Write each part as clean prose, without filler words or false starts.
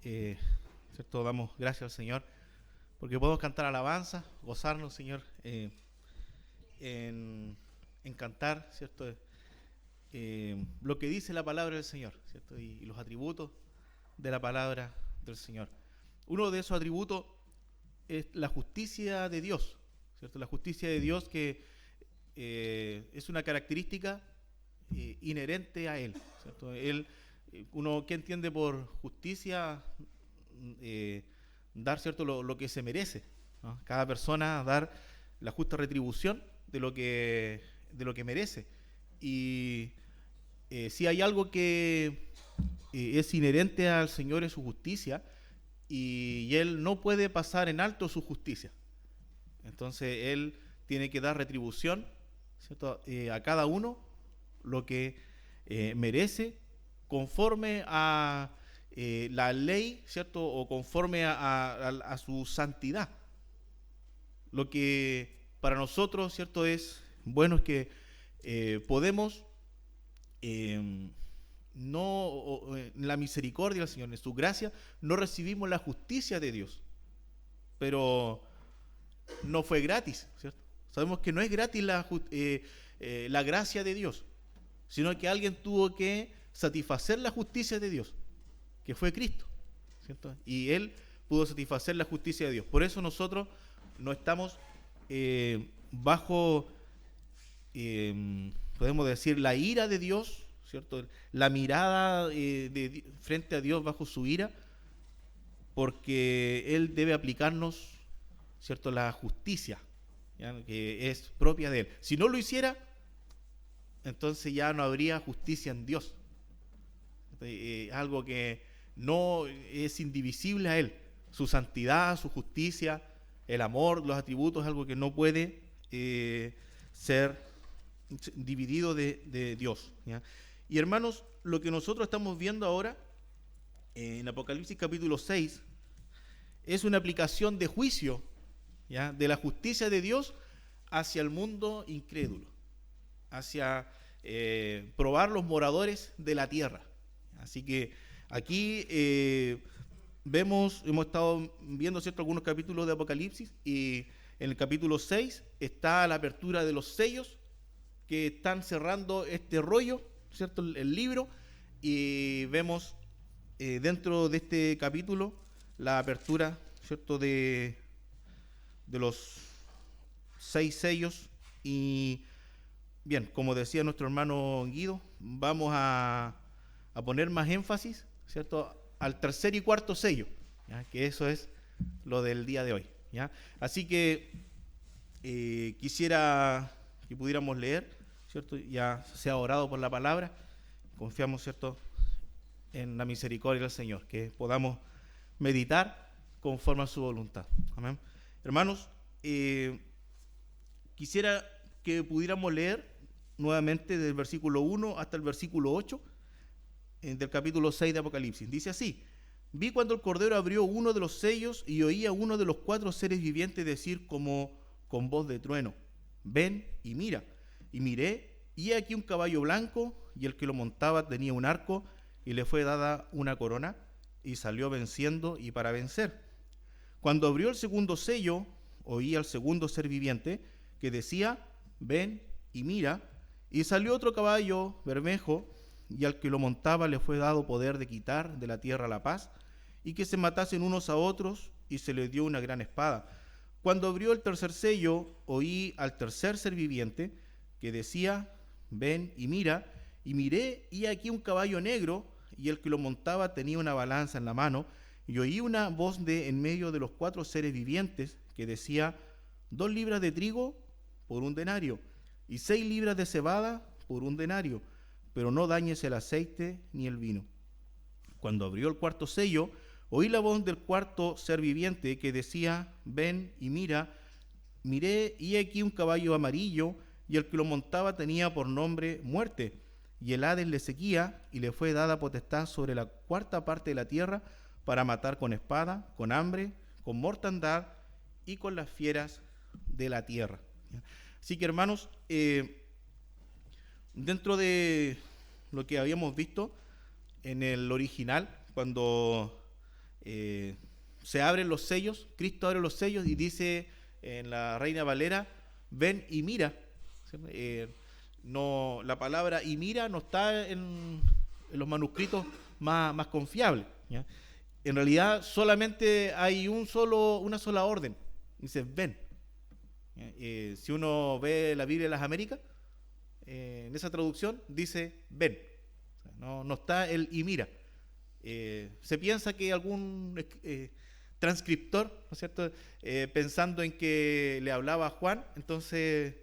¿cierto? Damos gracias al Señor porque podemos cantar alabanza, gozarnos, Señor, en cantar, ¿cierto? Lo que dice la palabra del Señor, ¿cierto? Y los atributos de la palabra del Señor. Uno de esos atributos es la justicia de Dios, ¿cierto? La justicia de Dios que es una característica inherente a Él, ¿cierto? Él, uno que entiende por justicia, eh, dar, ¿cierto? Lo que se merece, ¿no? Cada persona dar la justa retribución de lo que merece. Y si hay algo que es inherente al Señor es su justicia, y Él no puede pasar en alto su justicia. Entonces Él tiene que dar retribución, ¿cierto? A cada uno lo que merece conforme a la ley, ¿cierto? O conforme a su santidad. Lo que para nosotros, ¿cierto? Es bueno es que podemos eh, no en la misericordia del Señor, en su gracia, no recibimos la justicia de Dios, pero no fue gratis, ¿cierto? Sabemos que no es gratis la gracia de Dios, sino que alguien tuvo que satisfacer la justicia de Dios, que fue Cristo, ¿cierto? Y Él pudo satisfacer la justicia de Dios. Por eso nosotros no estamos bajo, podemos decir, la ira de Dios, ¿cierto? La mirada frente a Dios bajo su ira, porque Él debe aplicarnos, ¿cierto? La justicia, ¿ya? Que es propia de Él. Si no lo hiciera, entonces ya no habría justicia en Dios. Algo que no es indivisible a Él. Su santidad, su justicia, el amor, los atributos, es algo que no puede ser dividido de Dios, ¿ya? Y hermanos, lo que nosotros estamos viendo ahora en Apocalipsis capítulo 6 es una aplicación de juicio, ¿ya? De la justicia de Dios hacia el mundo incrédulo, hacia probar los moradores de la tierra. Así que aquí hemos estado viendo, ¿cierto?, algunos capítulos de Apocalipsis, y en el capítulo 6 está la apertura de los sellos que están cerrando este rollo, ¿cierto?, el libro, y vemos dentro de este capítulo la apertura, ¿cierto?, de los 6 sellos. Y bien, como decía nuestro hermano Guido, vamos a poner más énfasis, ¿cierto?, al tercer y cuarto sello, ¿ya? Que eso es lo del día de hoy, ¿ya? Así que quisiera que pudiéramos leer, ¿cierto? Ya se ha orado por la palabra, confiamos, ¿cierto?, en la misericordia del Señor, que podamos meditar conforme a su voluntad. Amén. Hermanos, quisiera que pudiéramos leer nuevamente del versículo 1 hasta el versículo 8 del capítulo 6 de Apocalipsis. Dice así: vi cuando el Cordero abrió uno de los sellos y oí a uno de los 4 seres vivientes decir como con voz de trueno: ven y mira. Y miré, y he aquí un caballo blanco, y el que lo montaba tenía un arco, y le fue dada una corona, y salió venciendo y para vencer. Cuando abrió el segundo sello, oí al segundo ser viviente que decía: ven y mira. Y salió otro caballo bermejo, y al que lo montaba le fue dado poder de quitar de la tierra la paz, y que se matasen unos a otros, y se les dio una gran espada. Cuando abrió el tercer sello, oí al tercer ser viviente que decía: ven y mira. Y miré, y aquí un caballo negro, y el que lo montaba tenía una balanza en la mano, y oí una voz de en medio de los 4 seres vivientes que decía: 2 libras de trigo por un denario, y 6 libras de cebada por un denario, pero no dañes el aceite ni el vino. Cuando abrió el cuarto sello, oí la voz del cuarto ser viviente que decía: ven y mira. Miré, y aquí un caballo amarillo, y el que lo montaba tenía por nombre Muerte, y el Hades le seguía, y le fue dada potestad sobre la cuarta parte de la tierra, para matar con espada, con hambre, con mortandad y con las fieras de la tierra. Así que, hermanos, dentro de lo que habíamos visto en el original, cuando se abren los sellos, Cristo abre los sellos y dice en la Reina Valera, ven y mira. No, la palabra y mira no está en los manuscritos más confiables, ¿ya? En realidad solamente hay una sola orden, dice ven. Si uno ve la Biblia de las Américas, en esa traducción dice ven, o sea, no está el y mira. Se piensa que algún transcriptor, ¿no es cierto?, pensando en que le hablaba a Juan, entonces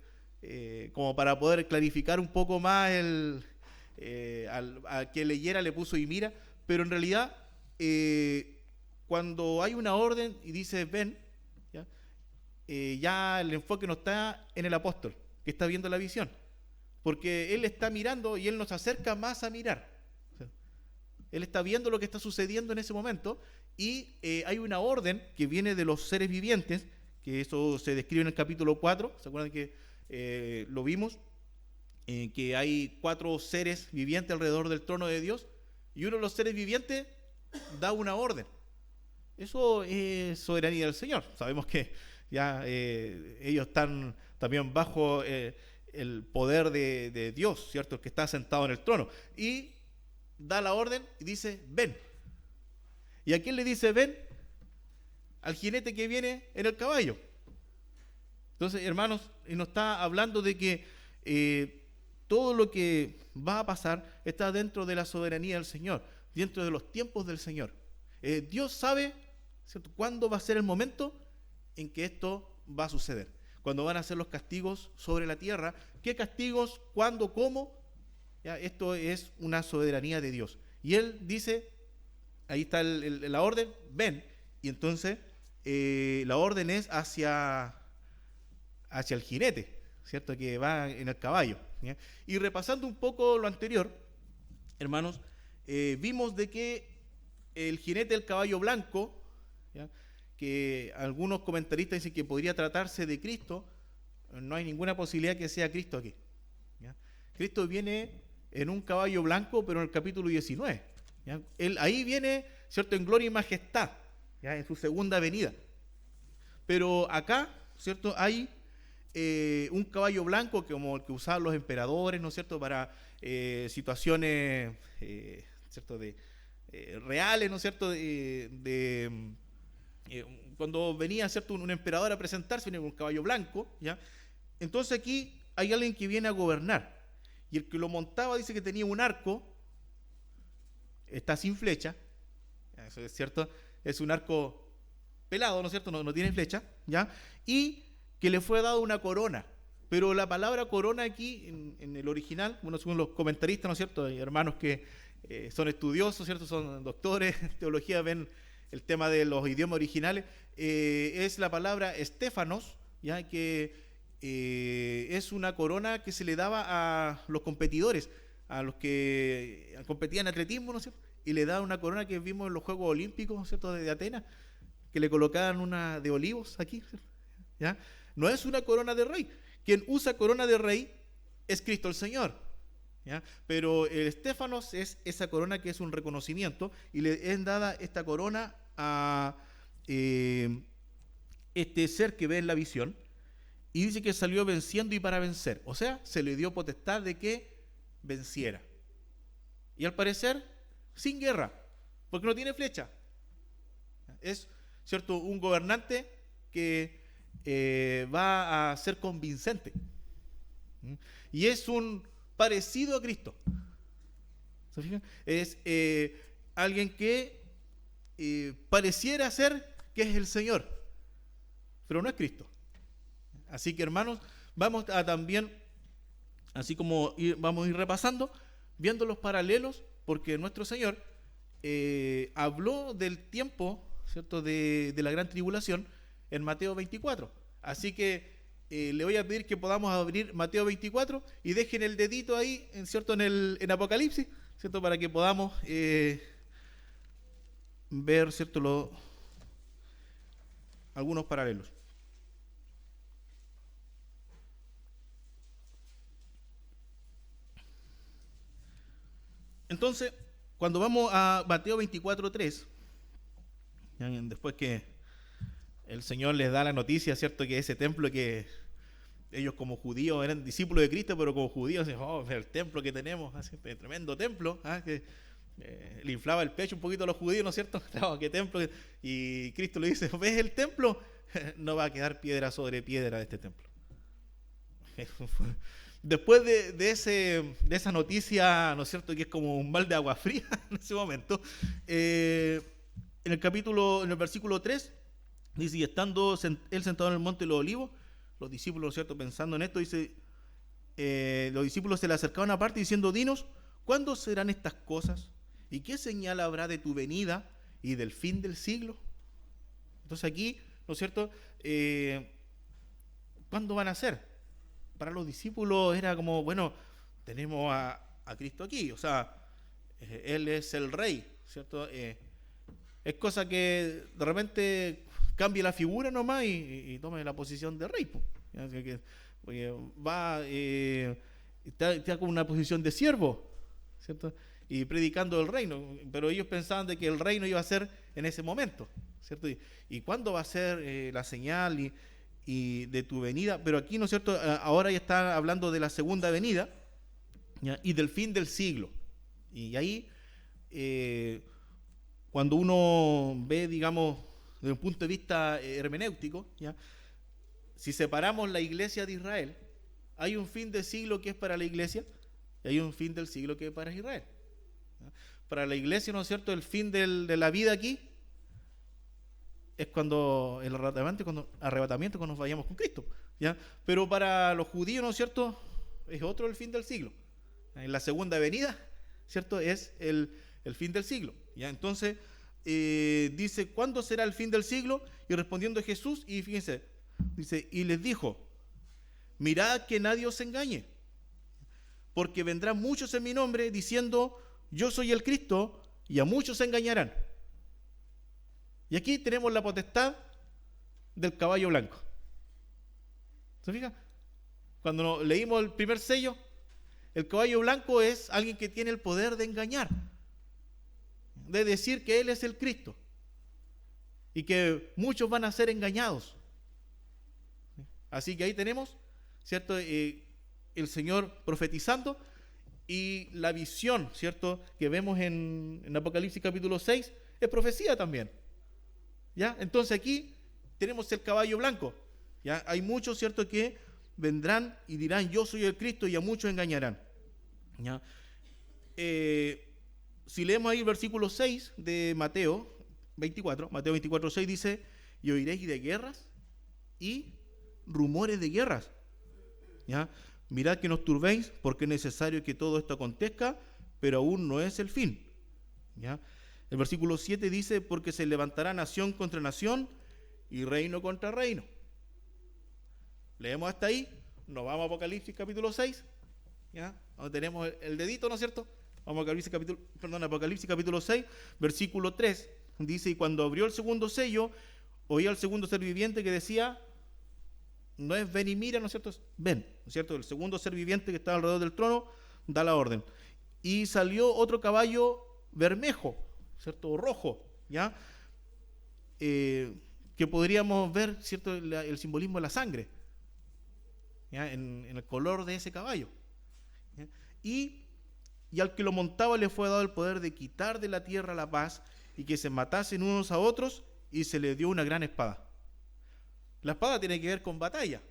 como para poder clarificar un poco más a que leyera le puso y mira, pero en realidad cuando hay una orden y dice ven, ¿ya? Ya el enfoque no está en el apóstol que está viendo la visión, porque él está mirando y él nos acerca más a mirar. O sea, él está viendo lo que está sucediendo en ese momento y hay una orden que viene de los seres vivientes, que eso se describe en el capítulo 4, ¿se acuerdan que lo vimos? Que hay 4 seres vivientes alrededor del trono de Dios y uno de los seres vivientes da una orden. Eso es soberanía del Señor. Sabemos que ya ellos están también bajo el poder de Dios, ¿cierto? El que está sentado en el trono. Y da la orden y dice, ven. ¿Y a quién le dice ven? Al jinete que viene en el caballo. Entonces, hermanos, nos está hablando de que todo lo que va a pasar está dentro de la soberanía del Señor, dentro de los tiempos del Señor. Dios sabe, ¿cierto?, cuándo va a ser el momento en que esto va a suceder. Cuando van a ser los castigos sobre la tierra. ¿Qué castigos? ¿Cuándo? ¿Cómo? Ya, esto es una soberanía de Dios. Y Él dice, ahí está la orden, ven. Y entonces la orden es hacia el jinete, ¿cierto?, que va en el caballo, ¿ya? Y repasando un poco lo anterior, hermanos, vimos de que el jinete del caballo blanco, ¿ya?, que algunos comentaristas dicen que podría tratarse de Cristo, no hay ninguna posibilidad que sea Cristo aquí, ¿ya? Cristo viene en un caballo blanco, pero en el capítulo 19, ¿ya? Él ahí viene, ¿cierto?, en gloria y majestad, ¿ya?, en su segunda venida. Pero acá, ¿cierto?, hay un caballo blanco como el que usaban los emperadores, ¿no es cierto?, para situaciones, ¿cierto?, reales, ¿no es cierto?, cuando venía, ¿cierto?, un emperador a presentarse, venía con un caballo blanco, ¿ya? Entonces aquí hay alguien que viene a gobernar, y el que lo montaba dice que tenía un arco, está sin flecha, eso es cierto, es un arco pelado, ¿no es cierto?, no tiene flecha, ¿ya? Y que le fue dado una corona, pero la palabra corona aquí, en el original, bueno, según los comentaristas, ¿no es cierto?, hay hermanos que son estudiosos, ¿cierto?, son doctores en teología, ven el tema de los idiomas originales, es la palabra estéfanos, ya que es una corona que se le daba a los competidores, a los que competían en atletismo, ¿no es cierto?, y le daban una corona que vimos en los Juegos Olímpicos, ¿no es cierto?, de Atenas, que le colocaban una de olivos aquí, ¿ya? No es una corona de rey. Quien usa corona de rey es Cristo el Señor, ¿ya? Pero el estéfanos es esa corona que es un reconocimiento, y le es dada esta corona a este ser que ve en la visión, y dice que salió venciendo y para vencer, o sea, se le dio potestad de que venciera, y al parecer sin guerra, porque no tiene flecha. Es, ¿cierto?, un gobernante que va a ser convincente, y es un parecido a Cristo. ¿Se fijan? Es alguien que pareciera ser que es el Señor, pero no es Cristo. Así que, hermanos, vamos a también, así como vamos a ir repasando, viendo los paralelos, porque nuestro Señor habló del tiempo, ¿cierto?, de la gran tribulación en Mateo 24. Así que le voy a pedir que podamos abrir Mateo 24 y dejen el dedito ahí, ¿cierto?, en Apocalipsis, ¿cierto?, para que podamos ver, ¿cierto?, algunos paralelos. Entonces, cuando vamos a Mateo 24:3, Ya, después que el Señor les da la noticia, ¿cierto? Que ese templo que ellos como judíos eran discípulos de Cristo, pero como judíos, oh, el templo que tenemos, así, tremendo templo, que le inflaba el pecho un poquito a los judíos, ¿no es cierto? No, ¿qué templo? Y Cristo le dice, ¿ves el templo? No va a quedar piedra sobre piedra de este templo. Después de esa noticia, ¿no es cierto?, que es como un balde de agua fría en ese momento, en el versículo 3, dice, y estando él sentado en el monte de los olivos, los discípulos, ¿no es cierto?, pensando en esto, dice, los discípulos se le acercaban aparte diciendo, dinos, ¿cuándo serán estas cosas? ¿Y qué señal habrá de tu venida y del fin del siglo? Entonces aquí, ¿no es cierto?, ¿cuándo van a ser? Para los discípulos era como, bueno, tenemos a Cristo aquí, o sea, Él es el Rey, ¿cierto? Es cosa que de repente cambie la figura nomás y tome la posición de Rey. Así que, está con una posición de siervo, ¿cierto? Y predicando el reino, pero ellos pensaban de que el reino iba a ser en ese momento, ¿cierto? ¿Y cuándo va a ser la señal y de tu venida? Pero aquí, ¿no es cierto?, ahora ya está hablando de la segunda venida, ¿ya?, y del fin del siglo. Y ahí, cuando uno ve, digamos, desde un punto de vista hermenéutico, ¿ya?, si separamos la iglesia de Israel, hay un fin del siglo que es para la iglesia y hay un fin del siglo que es para Israel. ¿Ya? Para la iglesia, ¿no es cierto?, el fin de la vida aquí es cuando el arrebatamiento, cuando nos vayamos con Cristo, ¿ya? Pero para los judíos, ¿no es cierto?, es otro el fin del siglo. En la segunda venida, ¿cierto?, es el fin del siglo, ¿ya? Entonces, dice, ¿cuándo será el fin del siglo? Y respondiendo Jesús, y fíjense, dice, y les dijo, mirad que nadie os engañe, porque vendrán muchos en mi nombre diciendo, yo soy el Cristo, y a muchos se engañarán. Y aquí tenemos la potestad del caballo blanco. ¿Se fija? Cuando leímos el primer sello, el caballo blanco es alguien que tiene el poder de engañar, de decir que Él es el Cristo y que muchos van a ser engañados. Así que ahí tenemos, ¿cierto?, el Señor profetizando, y la visión, ¿cierto?, que vemos en Apocalipsis capítulo 6 es profecía también. ¿Ya? Entonces aquí tenemos el caballo blanco. ¿Ya? Hay muchos, ¿cierto?, que vendrán y dirán, yo soy el Cristo, y a muchos engañarán. ¿Ya? Si leemos ahí el versículo 6 de Mateo 24, 6 dice, y oiréis de guerras y rumores de guerras. ¿Ya? Mirad que no os turbéis, porque es necesario que todo esto acontezca, pero aún no es el fin. ¿Ya? El versículo 7 dice, porque se levantará nación contra nación y reino contra reino. Leemos hasta ahí, nos vamos a Apocalipsis capítulo 6, ¿ya? Donde tenemos el dedito, ¿no es cierto? Vamos a Apocalipsis capítulo 6, versículo 3, dice, y cuando abrió el segundo sello, oía al segundo ser viviente que decía, no es ven y mira, ¿no es cierto? Es ven, ¿no es cierto? El segundo ser viviente que está alrededor del trono da la orden. Y salió otro caballo bermejo, ¿cierto? O rojo, ¿ya? Que podríamos ver, ¿cierto?, el simbolismo de la sangre, ¿ya? En el color de ese caballo. ¿Ya? Y al que lo montaba le fue dado el poder de quitar de la tierra la paz y que se matasen unos a otros, y se le dio una gran espada. La espada tiene que ver con batalla.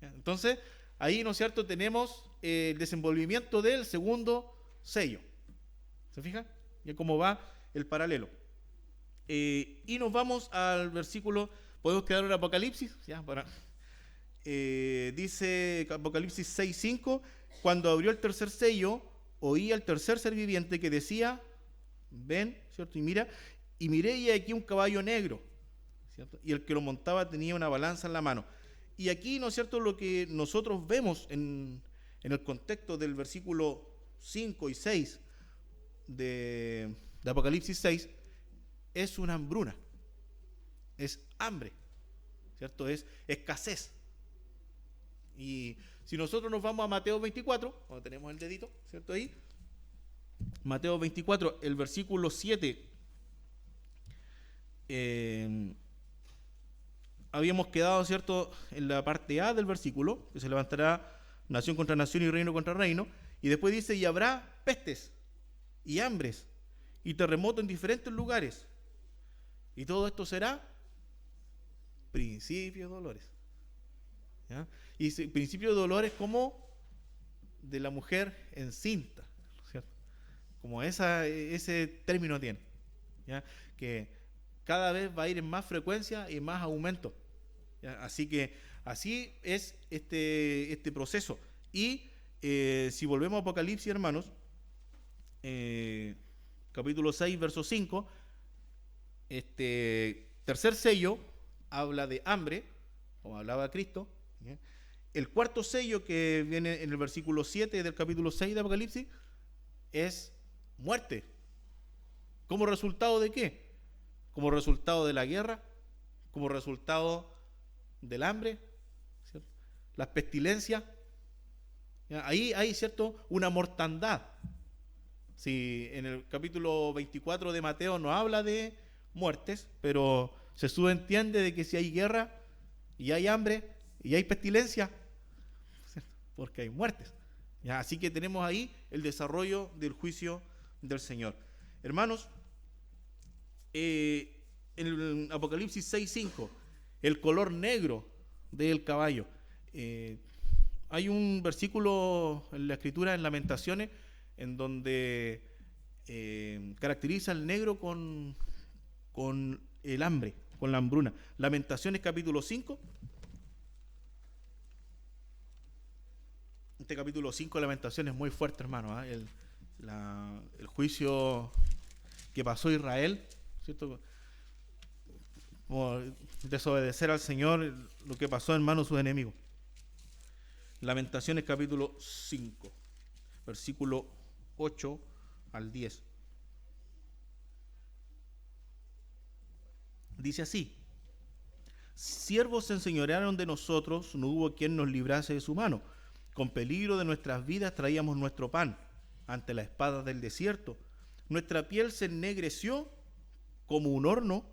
¿Ya? Entonces, ahí, ¿no es cierto?, tenemos el desenvolvimiento del segundo sello. ¿Se fija? Ya cómo va el paralelo. Y nos vamos al versículo, podemos quedar en Apocalipsis, ¿ya? Dice Apocalipsis 6:5, cuando abrió el tercer sello, oí al tercer ser viviente que decía, ven, ¿cierto? Y miré, y aquí un caballo negro, ¿cierto? Y el que lo montaba tenía una balanza en la mano. Y aquí, ¿no es cierto?, lo que nosotros vemos en el contexto del versículo 5 y 6 de Apocalipsis 6, es una hambruna, es hambre, ¿cierto? Es escasez. Y si nosotros nos vamos a Mateo 24, cuando tenemos el dedito, ¿cierto? Ahí, Mateo 24, el versículo 7, habíamos quedado, ¿cierto?, en la parte A del versículo, que se levantará nación contra nación y reino contra reino, y después dice, y habrá pestes y hambres y terremotos en diferentes lugares, y todo esto será principio de dolores. ¿Ya? Y principio de dolores como de la mujer encinta, ¿cierto? Como ese término tiene, ¿ya? Que cada vez va a ir en más frecuencia y más aumento, ¿ya? Así que así es este proceso. Y si volvemos a Apocalipsis, hermanos, capítulo 6, verso 5, tercer sello habla de hambre, como hablaba Cristo, ¿ya? El cuarto sello, que viene en el versículo 7 del capítulo 6 de Apocalipsis, es muerte. ¿Como resultado de qué? Como resultado de la guerra, como resultado del hambre, ¿cierto? Las pestilencias. ¿Ya? Ahí hay, ¿cierto?, una mortandad. Si en el capítulo 24 de Mateo no habla de muertes, pero se subentiende de que si hay guerra y hay hambre y hay pestilencia, ¿cierto?, porque hay muertes. ¿Ya? Así que tenemos ahí el desarrollo del juicio del Señor. Hermanos, en el Apocalipsis 6:5, el color negro del caballo. Hay un versículo en la Escritura, en Lamentaciones, en donde caracteriza el negro con el hambre, con la hambruna. Lamentaciones capítulo 5. Este capítulo 5 de Lamentaciones es muy fuerte, hermano, ¿eh? El juicio que pasó Israel, ¿cierto?, por desobedecer al Señor, lo que pasó en manos de sus enemigos. Lamentaciones capítulo 5, versículo 8 al 10. Dice así: siervos se enseñorearon de nosotros, no hubo quien nos librase de su mano. Con peligro de nuestras vidas traíamos nuestro pan ante la espada del desierto. Nuestra piel se ennegreció como un horno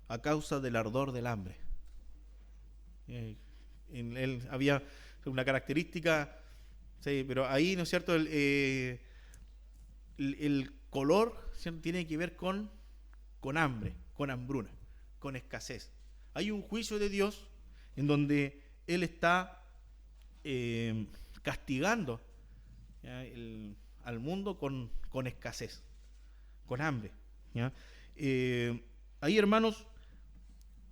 a causa del ardor del hambre. En él había una característica, sí, pero ahí, ¿no es cierto?, el color, ¿cierto?, tiene que ver con hambre, con hambruna, con escasez. Hay un juicio de Dios en donde Él está castigando, ¿ya?, al mundo con escasez, con hambre, ¿ya? Ahí, hermanos,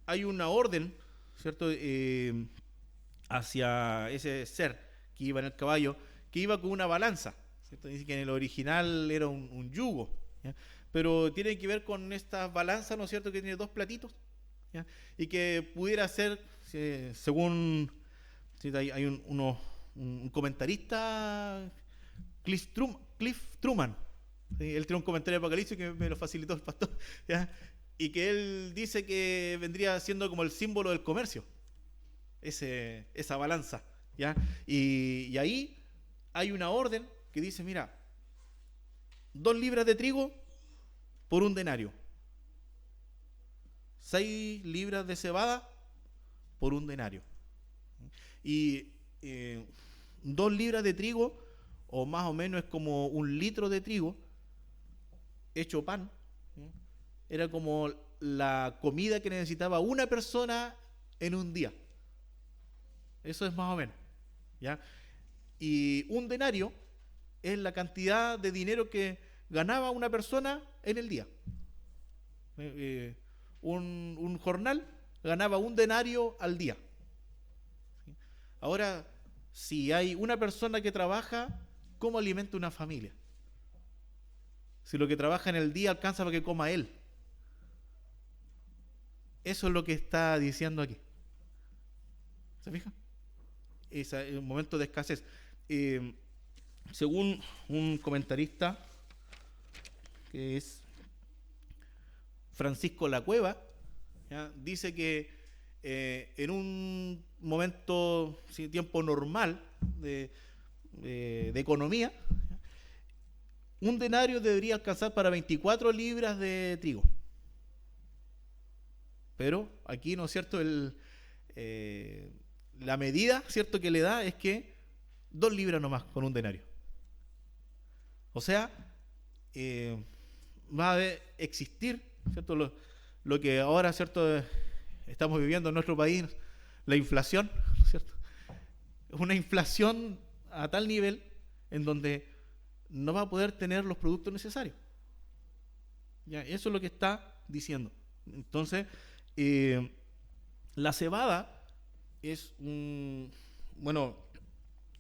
hay una orden, ¿cierto?, hacia ese ser que iba en el caballo, que iba con una balanza, ¿cierto? Dice que en el original era un yugo, ¿ya? Pero tiene que ver con estas balanzas, ¿no es cierto?, que tiene dos platitos, ¿ya? Y que pudiera ser, según, ¿sí?, hay un comentarista, Cliff Truman, ¿sí? Él tiene un comentario de Apocalipsis que me lo facilitó el pastor, ¿ya? Y que él dice que vendría siendo como el símbolo del comercio, esa balanza, ¿ya? Y ahí hay una orden que dice, mira, 2 libras de trigo por 1 denario, 6 libras de cebada por 1 denario. Y 2 libras de trigo, o más o menos es como 1 litro de trigo hecho pan, ¿sí?, era como la comida que necesitaba una persona en un día. Eso es más o menos, ¿ya? Y 1 denario es la cantidad de dinero que ganaba una persona en el día. Un jornal ganaba 1 denario al día. ¿Sí? Ahora, si hay una persona que trabaja, ¿cómo alimenta una familia? Si lo que trabaja en el día alcanza para que coma él. Eso es lo que está diciendo aquí. ¿Se fija? Es un momento de escasez. Según un comentarista, que es Francisco Lacueva, ¿ya?, dice que en un momento, ¿sí?, tiempo normal de economía, 1 denario debería alcanzar para 24 libras de trigo. Pero aquí, ¿no es cierto?, la medida, ¿cierto?, que le da es que 2 libras nomás con un denario. O sea, va a existir, ¿cierto?, lo que ahora, ¿cierto?, estamos viviendo en nuestro país, la inflación, ¿cierto? Una inflación a tal nivel en donde no va a poder tener los productos necesarios. ¿Ya? Eso es lo que está diciendo. Entonces, la cebada es bueno,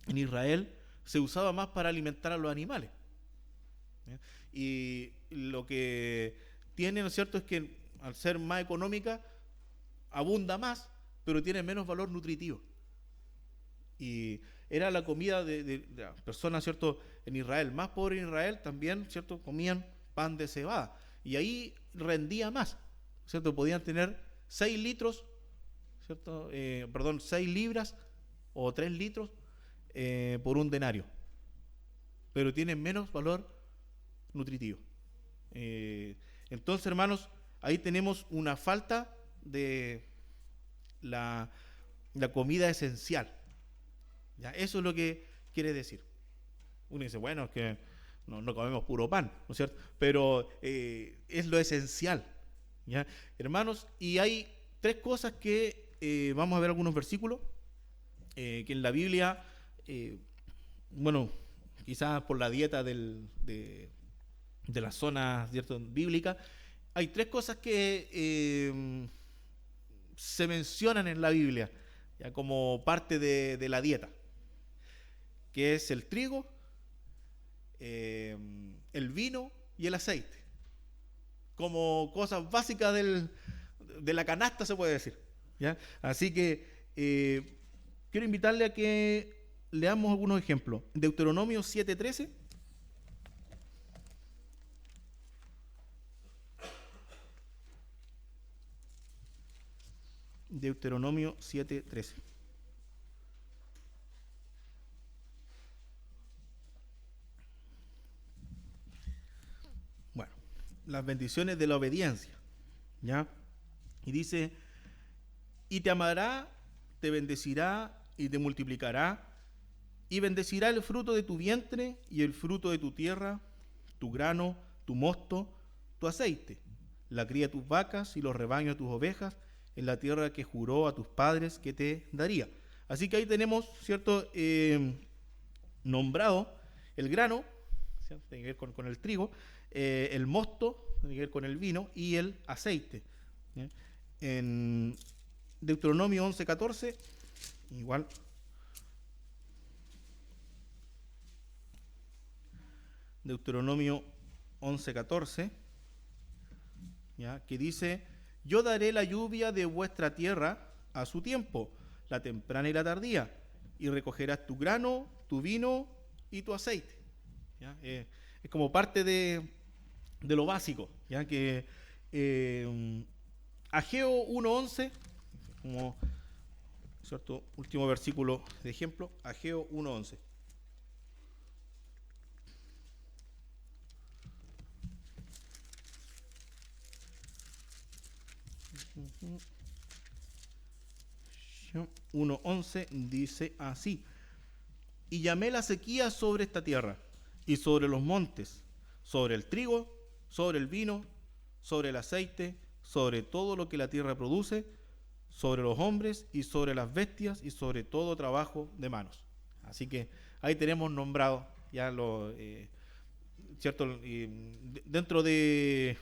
en Israel se usaba más para alimentar a los animales. ¿Ya? Y lo que tiene, ¿no es cierto?, es que al ser más económica, abunda más, pero tiene menos valor nutritivo. Y era la comida de las personas, ¿cierto?, en Israel, más pobres en Israel, también, ¿cierto?, comían pan de cebada. Y ahí rendía más, ¿cierto? Podían tener 6 litros, ¿cierto? 6 libras o 3 litros por un denario. Pero tienen menos valor nutritivo. Entonces, hermanos, ahí tenemos una falta de la comida esencial. ¿Ya? Eso es lo que quiere decir. Uno dice, bueno, es que no comemos puro pan, ¿no es cierto? Pero es lo esencial. ¿Ya? Hermanos, y hay 3 cosas que vamos a ver algunos versículos que en la Biblia, bueno, quizás por la dieta de la zona, ¿cierto?, bíblica, hay 3 cosas que se mencionan en la Biblia, ya, como parte de la dieta, que es el trigo, el vino y el aceite, como cosas básicas de la canasta, se puede decir, ¿ya? Así que quiero invitarle a que leamos algunos ejemplos. Deuteronomio 7:13. Deuteronomio 7:13. Bueno, las bendiciones de la obediencia, ¿ya? Y dice, y te amará, te bendecirá y te multiplicará, y bendecirá el fruto de tu vientre y el fruto de tu tierra, tu grano, tu mosto, tu aceite, la cría de tus vacas y los rebaños de tus ovejas, en la tierra que juró a tus padres que te daría. Así que ahí tenemos, ¿cierto?, nombrado el grano, ¿cierto?, tiene que ver con el trigo, el mosto, tiene que ver con el vino, y el aceite. ¿Ya? En Deuteronomio 11:14, igual. Deuteronomio 11:14, ¿ya?, que dice, yo daré la lluvia de vuestra tierra a su tiempo, la temprana y la tardía, y recogerás tu grano, tu vino y tu aceite. ¿Ya? Es como parte de lo básico, ¿ya? Que Ageo 1:11, como, ¿cierto?, último versículo de ejemplo, Ageo 1:11. Uh-huh. 1:11 dice así, y llamé la sequía sobre esta tierra y sobre los montes, sobre el trigo, sobre el vino, sobre el aceite, sobre todo lo que la tierra produce, sobre los hombres y sobre las bestias y sobre todo trabajo de manos. Así que ahí tenemos nombrado ya lo, ¿cierto? Dentro de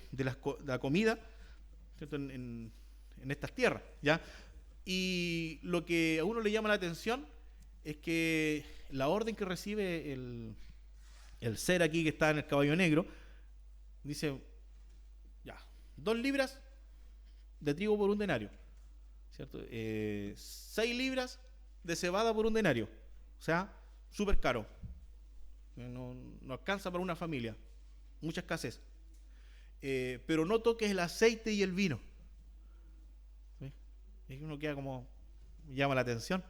la comida, ¿cierto?, en estas tierras, ¿ya? Y lo que a uno le llama la atención es que la orden que recibe el ser aquí que está en el caballo negro, dice, ya, 2 libras de trigo por un denario, ¿cierto? 6 libras de cebada por un denario, o sea, súper caro, no alcanza para una familia, mucha escasez, pero no toques el aceite y el vino. ¿Sí? Y uno queda como, llama la atención,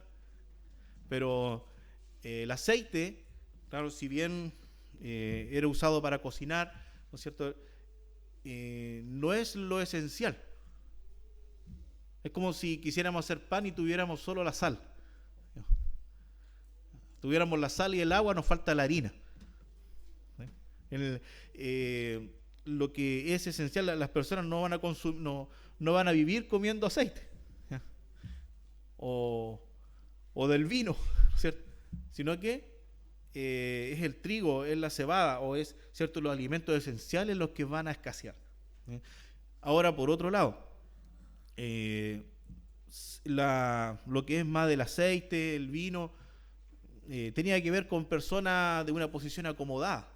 pero el aceite, claro, si bien era usado para cocinar, ¿no es cierto?, no es lo esencial. Es como si quisiéramos hacer pan y tuviéramos solo la sal. Tuviéramos la sal y el agua, nos falta la harina. Lo que es esencial, las personas no van a no van a vivir comiendo aceite, ¿ya? O del vino, ¿cierto? Sino que es el trigo, es la cebada, o es, ¿cierto?, los alimentos esenciales los que van a escasear. Ahora, por otro lado, lo que es más del aceite, el vino, tenía que ver con personas de una posición acomodada.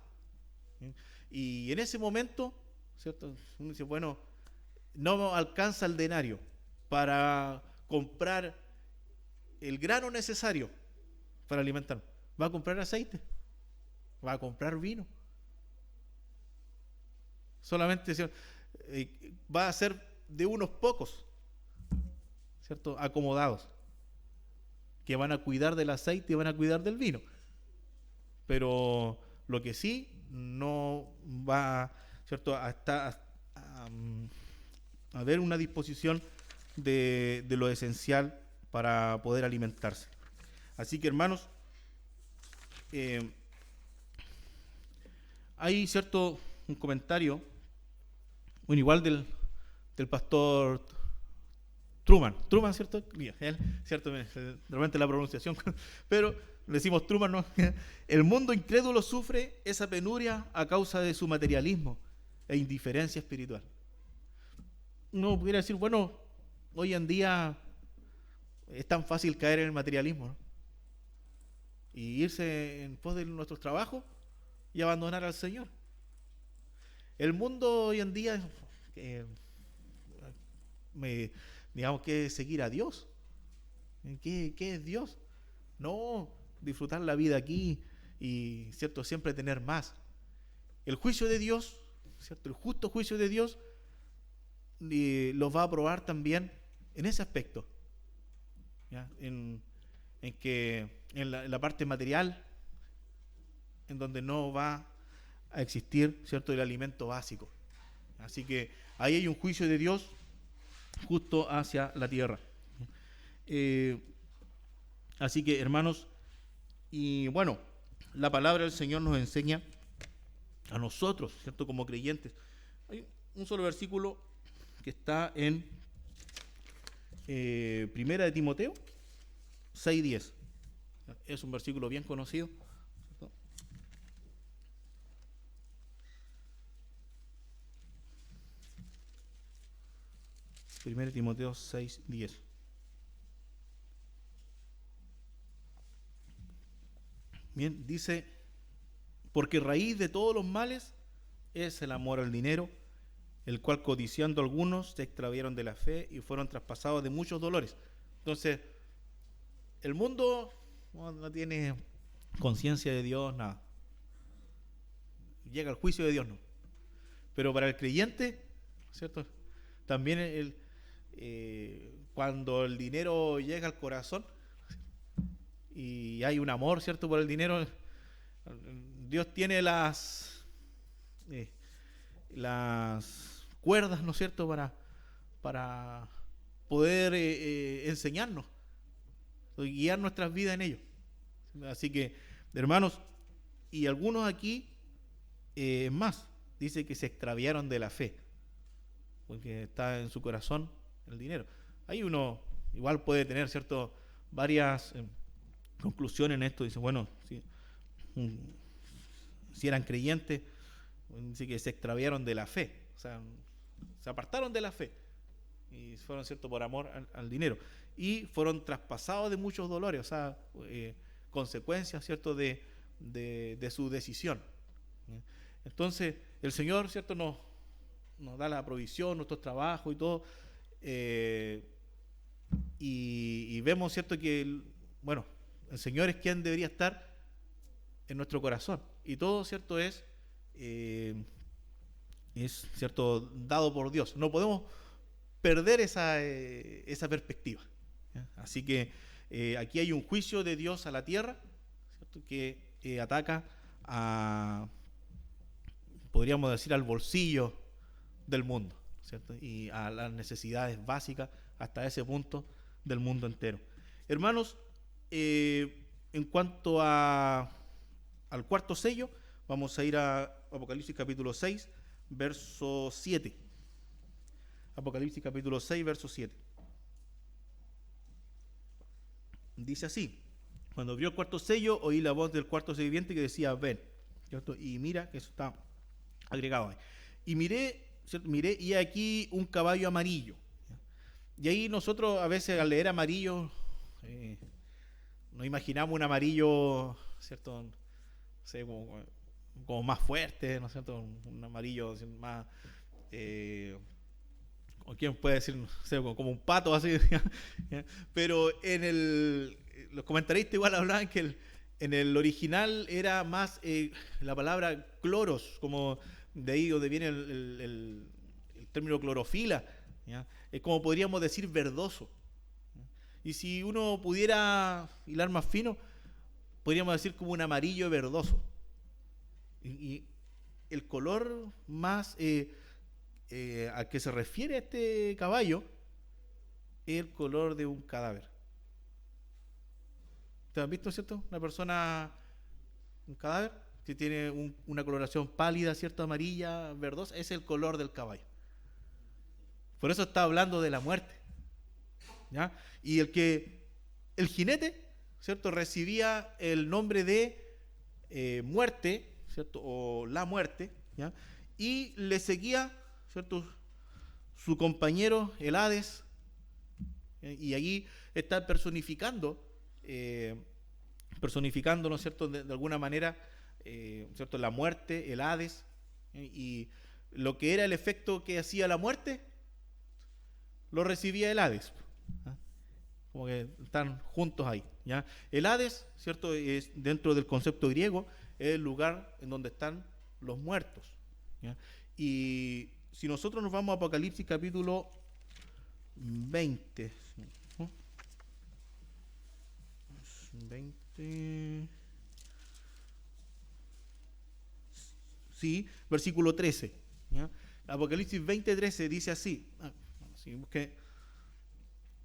Y en ese momento, ¿cierto?, uno dice, bueno, no alcanza el denario para comprar el grano necesario para alimentar. ¿Va a comprar aceite? ¿Va a comprar vino? Solamente va a ser de unos pocos, ¿cierto?, acomodados, que van a cuidar del aceite y van a cuidar del vino. Pero lo que sí no va, ¿cierto?, a haber una disposición de lo esencial para poder alimentarse. Así que, hermanos, hay, ¿cierto?, un comentario, bueno, igual del pastor Truman, ¿cierto? Él, ¿cierto? De repente la pronunciación, pero le decimos Truman, ¿no? El mundo incrédulo sufre esa penuria a causa de su materialismo e indiferencia espiritual. Uno pudiera decir, bueno, hoy en día es tan fácil caer en el materialismo, ¿no? Y irse en pos de nuestros trabajos y abandonar al Señor. El mundo hoy en día, digamos que es seguir a Dios. ¿Qué es Dios? No, disfrutar la vida aquí y, ¿cierto?, siempre tener más. El juicio de Dios, ¿cierto?, el justo juicio de Dios los va a probar también en ese aspecto, ¿ya? En la parte material, en donde no va a existir, ¿cierto?, el alimento básico. Así que ahí hay un juicio de Dios justo hacia la tierra. Así que, hermanos, y bueno, la palabra del Señor nos enseña a nosotros, ¿cierto?, como creyentes. Hay un solo versículo que está en Primera de Timoteo 6:10. Es un versículo bien conocido, ¿cierto? Primera de Timoteo 6:10. Bien, dice, porque raíz de todos los males es el amor al dinero, el cual codiciando algunos se extraviaron de la fe y fueron traspasados de muchos dolores. Entonces, el mundo no tiene conciencia de Dios, nada. Llega el juicio de Dios, no. Pero para el creyente, ¿cierto?, también cuando el dinero llega al corazón y hay un amor, ¿cierto?, por el dinero, Dios tiene las cuerdas, ¿no es cierto?, para poder enseñarnos y guiar nuestras vidas en ello. Así que, hermanos, y algunos aquí más, dice que se extraviaron de la fe, porque está en su corazón el dinero. Ahí uno igual puede tener, ¿cierto?, varias conclusiones en esto. Dice, bueno, si eran creyentes, dice que se extraviaron de la fe, o sea, se apartaron de la fe y fueron, ¿cierto?, por amor al dinero, y fueron traspasados de muchos dolores, o sea, consecuencias, ¿cierto?, de su decisión. Entonces, el Señor, ¿cierto?, nos da la provisión, nuestros trabajos y todo, y vemos, ¿cierto?, que bueno, el Señor es quien debería estar en nuestro corazón, y todo, ¿cierto?, es cierto, dado por Dios. No podemos perder esa perspectiva, ¿ya? Así que aquí hay un juicio de Dios a la tierra, ¿cierto?, que ataca podríamos decir, al bolsillo del mundo, ¿cierto? Y a las necesidades básicas hasta ese punto del mundo entero. Hermanos, en cuanto al cuarto sello, vamos a ir a Apocalipsis capítulo 6, verso 7. Apocalipsis capítulo 6, verso 7. Dice así: cuando abrió el cuarto sello, oí la voz del cuarto sello viviente que decía, ven, ¿cierto? Y mira, que eso está agregado ahí. Y miré, ¿cierto? Miré, y aquí un caballo amarillo. Y ahí nosotros a veces al leer amarillo, nos imaginamos un amarillo, ¿cierto? No sé, como más fuerte, ¿no es cierto? Un amarillo más, o quién puede decir, no sé, como un pato así. Pero los comentaristas igual hablaban que en el original era más la palabra cloros, como de ahí donde viene el término clorofila, ¿ya? Es como podríamos decir verdoso. Y si uno pudiera hilar más fino, podríamos decir como un amarillo verdoso. Y el color más al que se refiere a este caballo es el color de un cadáver. ¿Ustedes han visto, cierto? Una persona, un cadáver, que tiene una coloración pálida, cierto, amarilla, verdosa, es el color del caballo. Por eso está hablando de la muerte, ¿ya? Y el jinete, ¿cierto?, recibía el nombre de muerte, ¿cierto?, o la muerte, ¿ya? Y le seguía, ¿cierto?, su compañero, el Hades, y allí está personificando, ¿no es cierto?, de alguna manera, ¿cierto?, la muerte, el Hades, y lo que era el efecto que hacía la muerte, lo recibía el Hades, ¿ah? Como que están juntos ahí, ¿ya? El Hades, ¿cierto?, es dentro del concepto griego, es el lugar en donde están los muertos, ¿ya? Y si nosotros nos vamos a Apocalipsis capítulo 20, ¿no? 20, sí, versículo 13, ¿ya? Apocalipsis 20:13 dice así, si busqué,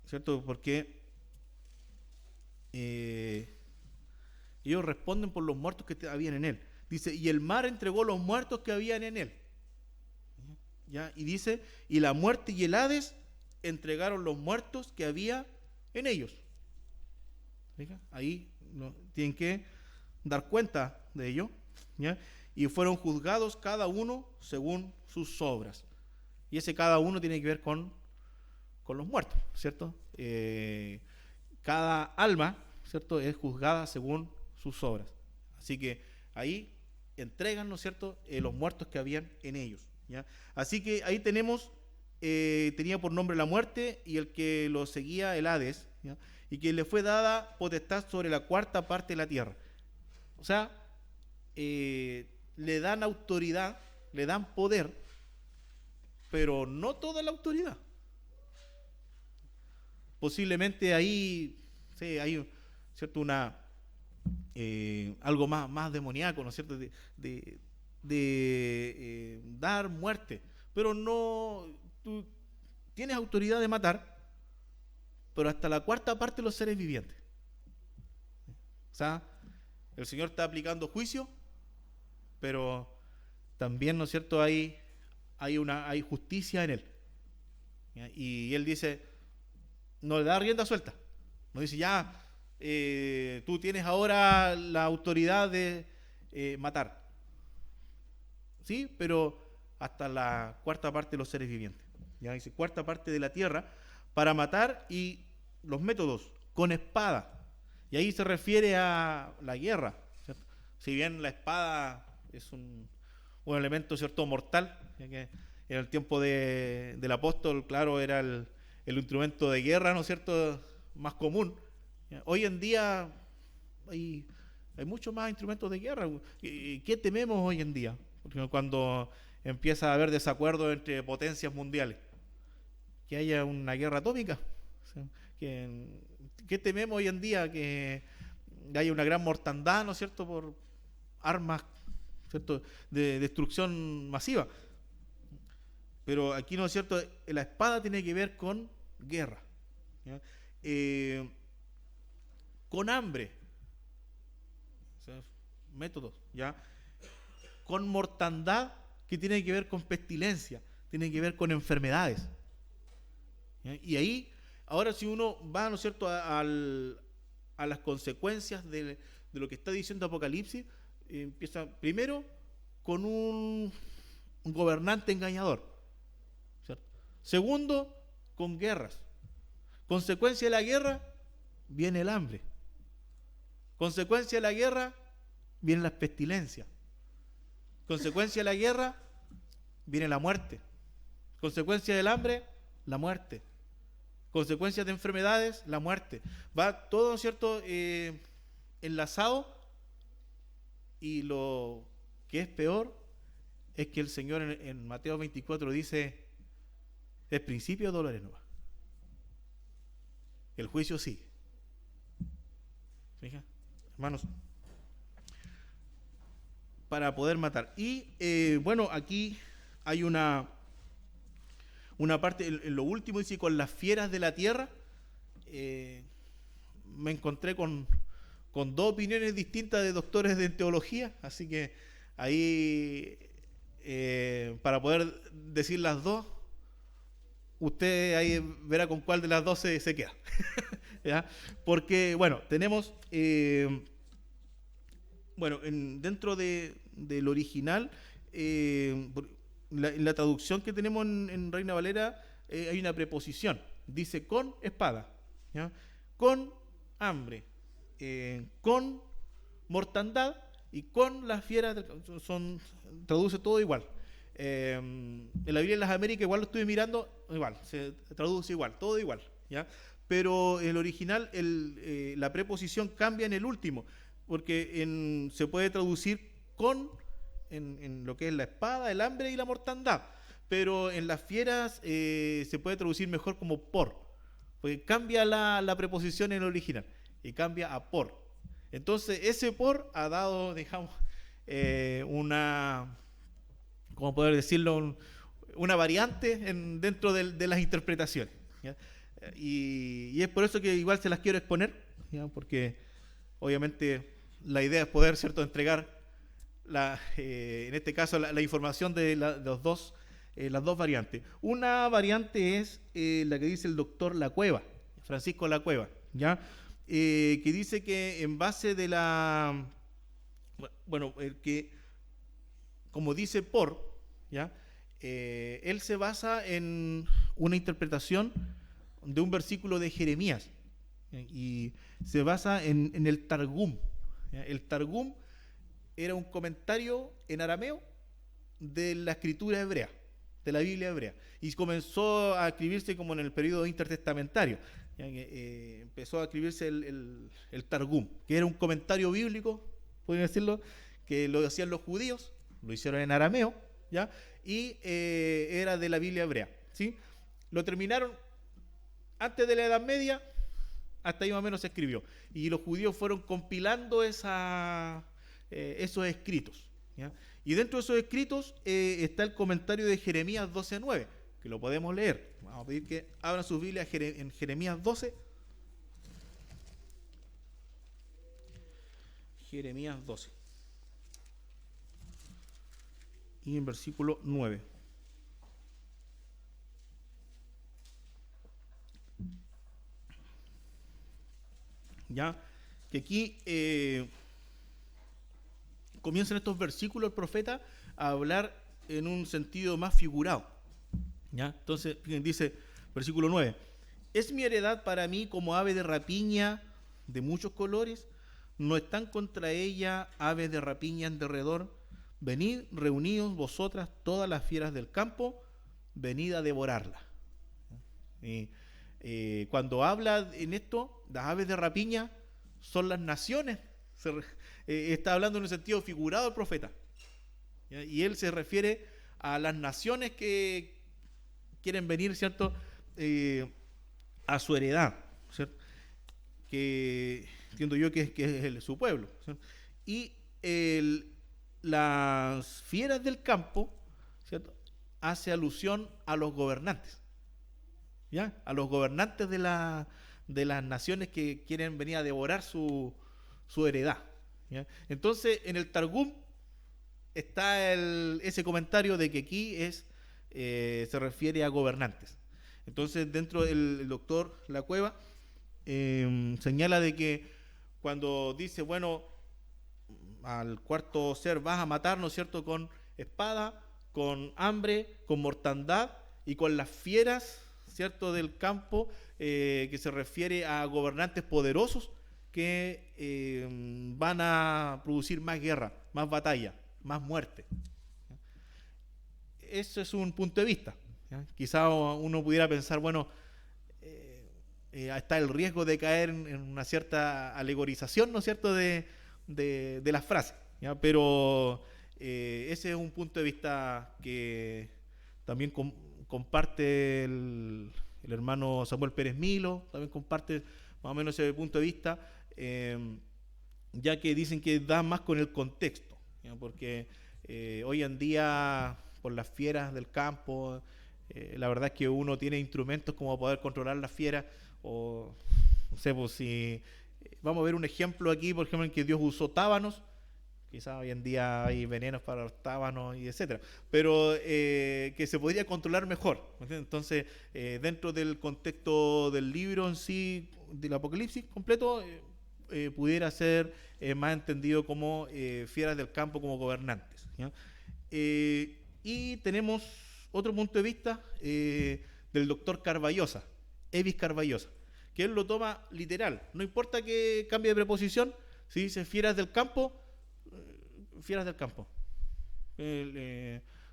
¿cierto? Porque ellos responden por los muertos que habían en él. Dice, y el mar entregó los muertos que habían en él, ¿ya? Y dice, y la muerte y el Hades entregaron los muertos que había en ellos. ¿Fija? Ahí tienen que dar cuenta de ello, ¿ya? Y fueron juzgados cada uno según sus obras. Y ese cada uno tiene que ver con los muertos, ¿cierto? Cada alma, ¿cierto?, es juzgada según sus obras. Así que ahí entregan, ¿no es cierto?, los muertos que habían en ellos, ¿ya? Así que ahí tenía por nombre la muerte, y el que lo seguía el Hades, ¿ya? Y que le fue dada potestad sobre la cuarta parte de la tierra. O sea, le dan autoridad, le dan poder, pero no toda la autoridad. Posiblemente ahí, sí, hay, ¿cierto?, algo más demoníaco, ¿no es cierto?, de dar muerte. Pero no, tú tienes autoridad de matar, pero hasta la cuarta parte de los seres vivientes. O sea, el Señor está aplicando juicio, pero también, ¿no es cierto?, hay justicia en Él. ¿Ya? Y Él dice, no le da rienda suelta. No dice, ya, tú tienes ahora la autoridad de matar. Sí, pero hasta la cuarta parte de los seres vivientes. Ya dice, cuarta parte de la tierra para matar, y los métodos, con espada. Y ahí se refiere a la guerra, ¿cierto? Si bien la espada es un elemento, ¿cierto?, mortal, ya que en el tiempo del apóstol, claro, era el instrumento de guerra, ¿no es cierto?, más común. Hoy en día hay muchos más instrumentos de guerra. ¿Qué tememos hoy en día? Porque cuando empieza a haber desacuerdos entre potencias mundiales, que haya una guerra atómica. ¿Qué tememos hoy en día? Que haya una gran mortandad, ¿no es cierto?, por armas, ¿cierto?, de destrucción masiva. pero aquí no es cierto, la espada tiene que ver con guerra, ¿ya? Con hambre, o sea, métodos, ¿ya? Con mortandad, que tiene que ver con pestilencia, tiene que ver con enfermedades, ¿ya? Y ahí, ahora si uno va, ¿no es cierto?, a las consecuencias de lo que está diciendo Apocalipsis, empieza primero con un gobernante engañador, ¿cierto? Segundo, con guerras. Consecuencia de la guerra, viene el hambre. Consecuencia de la guerra, vienen las pestilencias. Consecuencia de la guerra, viene la muerte. Consecuencia del hambre, la muerte. Consecuencias de enfermedades, la muerte. Va todo, ¿no es cierto?, enlazado, y lo que es peor es que el Señor en Mateo 24 dice: el principio de dolores no va. El juicio sigue. ¿Fija? Hermanos, para poder matar. Y bueno, aquí hay una parte, en lo último dice: con las fieras de la tierra. Me encontré con dos opiniones distintas de doctores de teología, así que ahí, para poder decir las dos, usted ahí verá con cuál de las dos se queda. ¿Ya? Porque, bueno, tenemos, bueno, dentro del original, en la traducción que tenemos en Reina Valera, hay una preposición, dice con espada, ¿ya? Con hambre, con mortandad y con las fieras, traduce todo igual. En la Biblia de las Américas igual lo estuve mirando, igual, se traduce igual, todo igual, ¿ya? Pero el original, la preposición cambia en el último, porque se puede traducir con, en lo que es la espada, el hambre y la mortandad, pero en las fieras se puede traducir mejor como por, porque cambia la preposición en el original y cambia a por. Entonces ese por ha dado, digamos, ¿cómo poder decirlo?, una variante dentro de las interpretaciones, ¿ya? Y es por eso que igual se las quiero exponer, ¿ya? Porque obviamente la idea es poder, ¿cierto?, entregar en este caso la información de las dos variantes. Una variante es la que dice el doctor Lacueva, Francisco Lacueva, ¿ya? Que dice que en base de que como dice por, ¿ya? Él se basa en una interpretación de un versículo de Jeremías, y se basa en el Targum, ¿ya? El Targum era un comentario en arameo de la escritura hebrea, de la Biblia hebrea, y comenzó a escribirse como en el periodo intertestamentario, ¿ya? Empezó a escribirse el Targum, que era un comentario bíblico, pueden decirlo, que lo hacían los judíos, lo hicieron en arameo, ¿ya? Y era de la Biblia hebrea, ¿sí? Lo terminaron antes de la Edad Media, hasta ahí más o menos se escribió, y los judíos fueron compilando esos escritos, ¿ya? Y dentro de esos escritos está el comentario de Jeremías 12:9, que lo podemos leer. Vamos a pedir que abran sus Biblias en Jeremías 12. Jeremías 12. Y en versículo 9. Ya, que aquí comienzan estos versículos el profeta a hablar en un sentido más figurado, ¿ya? Entonces, dice, versículo 9: es mi heredad para mí como ave de rapiña de muchos colores, no están contra ella aves de rapiña en derredor. Venid, reunidos vosotras todas las fieras del campo, venid a devorarla. Cuando habla en esto, las aves de rapiña son las naciones. Está hablando en un sentido figurado el profeta, ¿ya? Y él se refiere a las naciones que quieren venir, ¿cierto?, a su heredad, ¿cierto?, que entiendo yo que es su pueblo, ¿cierto? Y las fieras del campo, ¿cierto?, hace alusión a los gobernantes, ¿ya? A los gobernantes de las naciones que quieren venir a devorar su heredad, ¿ya? Entonces, en el Targum está ese comentario de que aquí se refiere a gobernantes. Entonces, dentro del doctor La Cueva señala de que cuando dice, bueno, al cuarto ser vas a matar, ¿no es cierto?, con espada, con hambre, con mortandad y con las fieras, ¿cierto?, del campo, que se refiere a gobernantes poderosos que van a producir más guerra, más batalla, más muerte. Eso es un punto de vista, ¿ya? Quizá uno pudiera pensar, bueno, está el riesgo de caer en una cierta alegorización, ¿no es cierto?, de las frases, ¿ya? Pero ese es un punto de vista que también comparte el hermano Samuel Pérez Milo, también comparte más o menos ese punto de vista, ya que dicen que da más con el contexto, ¿ya? Porque hoy en día, por las fieras del campo, la verdad es que uno tiene instrumentos como poder controlar las fieras, o no sé, pues si vamos a ver un ejemplo aquí, por ejemplo, en que Dios usó tábanos. Quizás hoy en día hay venenos para los tábanos y etcétera, pero que se podría controlar mejor. Entonces, dentro del contexto del libro en sí, del Apocalipsis completo, pudiera ser más entendido como fieras del campo, como gobernantes, ¿ya? Y tenemos otro punto de vista del doctor Carballosa, Evis Carballosa, que él lo toma literal. No importa que cambie de preposición, si dice fieras del campo, fieras del campo.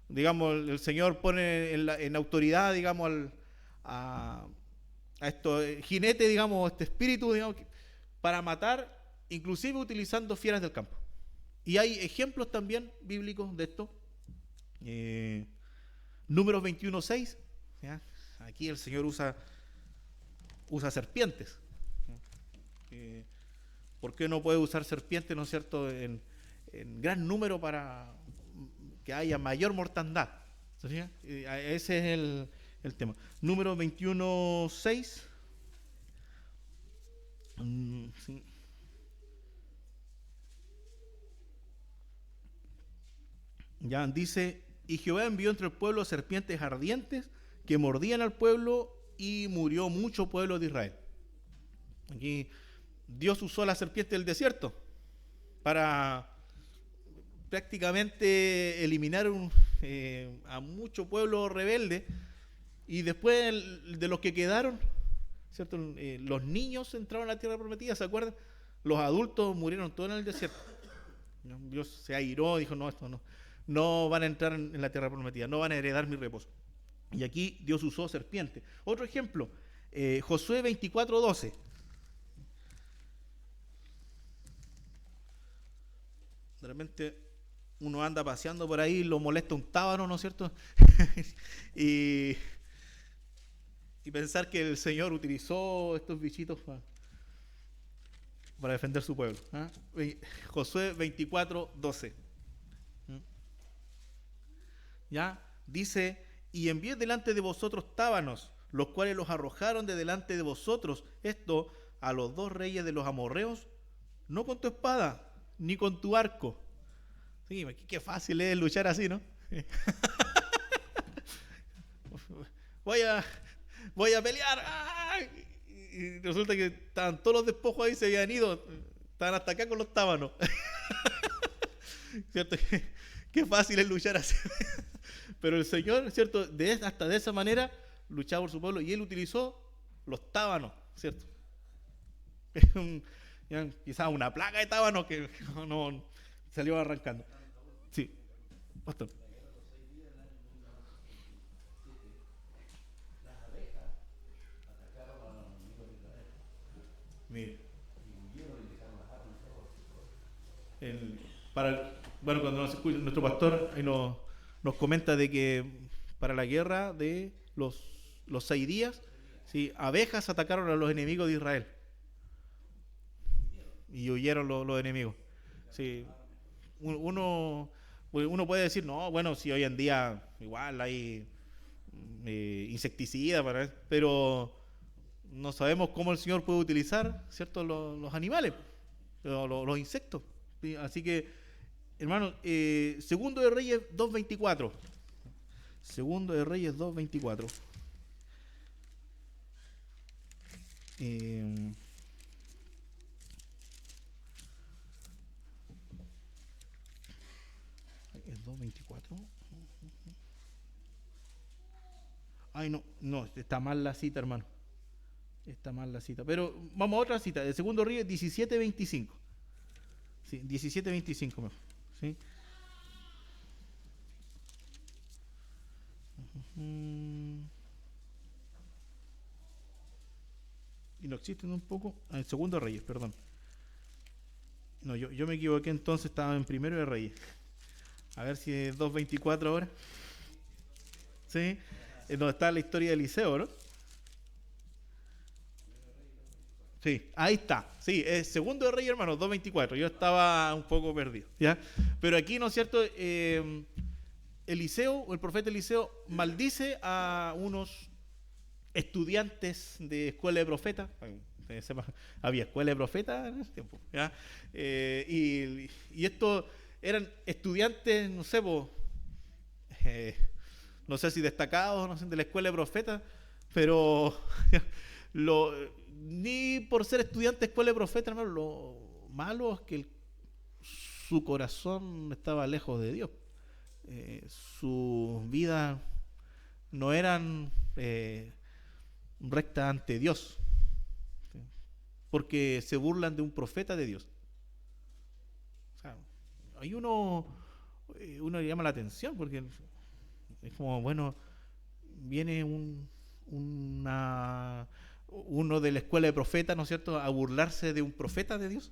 Digamos, el Señor pone en autoridad, digamos, a estos jinetes, digamos, este espíritu, digamos, para matar, inclusive utilizando fieras del campo. Y hay ejemplos también bíblicos de esto. Números 21:6, ¿ya? Aquí el Señor usa serpientes. ¿Por qué no puede usar serpientes, no es cierto, en gran número para que haya mayor mortandad? ¿Sí? Ese es el tema. Número 21:6. Sí. Ya dice: y Jehová envió entre el pueblo serpientes ardientes que mordían al pueblo, y murió mucho pueblo de Israel. Aquí Dios usó la serpiente del desierto para prácticamente eliminar a mucho pueblo rebelde, y después de los que quedaron, ¿cierto? Los niños entraron a la tierra prometida, ¿se acuerdan? Los adultos murieron todos en el desierto. Dios se airó, dijo, no, esto no van a entrar en la tierra prometida, no van a heredar mi reposo. Y aquí Dios usó serpiente. Otro ejemplo, Josué 24:12. De repente uno anda paseando por ahí, lo molesta un tábano, ¿no es cierto? y pensar que el Señor utilizó estos bichitos para defender su pueblo, ¿eh? Josué 24:12. ¿Ya? Dice: y envié delante de vosotros tábanos, los cuales los arrojaron de delante de vosotros, esto a los 2 reyes de los amorreos, no con tu espada, ni con tu arco. Sí, qué fácil es luchar así, ¿no? voy a pelear. ¡Ay! Y resulta que estaban todos los despojos ahí, se habían ido, estaban hasta acá con los tábanos. ¿Cierto? Qué fácil es luchar así. Pero el Señor, ¿cierto?, hasta de esa manera luchaba por su pueblo, y Él utilizó los tábanos, ¿cierto? Quizás una plaga de tábanos que no salió arrancando. Sí, pastor. Mire, bueno, cuando nos escucha nuestro pastor, ahí nos comenta de que para la guerra de los 6 días, ¿sí?, abejas atacaron a los enemigos de Israel y huyeron los enemigos. Sí, bueno, Porque uno puede decir, no, bueno, si hoy en día igual hay insecticida, pero no sabemos cómo el Señor puede utilizar, ¿cierto?, los animales, los insectos. ¿Sí? Así que, hermanos, Segundo de Reyes 2.24. Segundo de Reyes 2.24. ¿Es 2.24? Ay, no, está mal la cita, hermano. Está mal la cita. Pero vamos a otra cita. El Segundo Reyes 17.25. Sí, 17.25 mejor. ¿Sí? Y no existen un poco. El Segundo Reyes, perdón. No, yo me equivoqué, entonces estaba en Primero de Reyes. A ver si es 2.24 ahora. ¿Sí? Es donde está la historia de Eliseo, ¿no? Sí, ahí está. Sí, es Segundo de Reyes, hermano, 2.24. Yo estaba un poco perdido, ¿ya? Pero aquí, ¿no es cierto? Eliseo, o el profeta Eliseo, maldice a unos estudiantes de escuela de profetas. Había escuela de profetas en ese tiempo, ¿ya? Y estos eran estudiantes, no sé, no sé si destacados, no sé, de la escuela de profetas, pero ni por ser estudiante de escuela de profetas, hermano, lo malo es que su corazón estaba lejos de Dios. Su vida no eran rectas ante Dios, ¿sí? Porque se burlan de un profeta de Dios. O sea, ahí uno le llama la atención, porque es como, bueno, viene uno de la escuela de profetas, ¿no es cierto?, a burlarse de un profeta de Dios.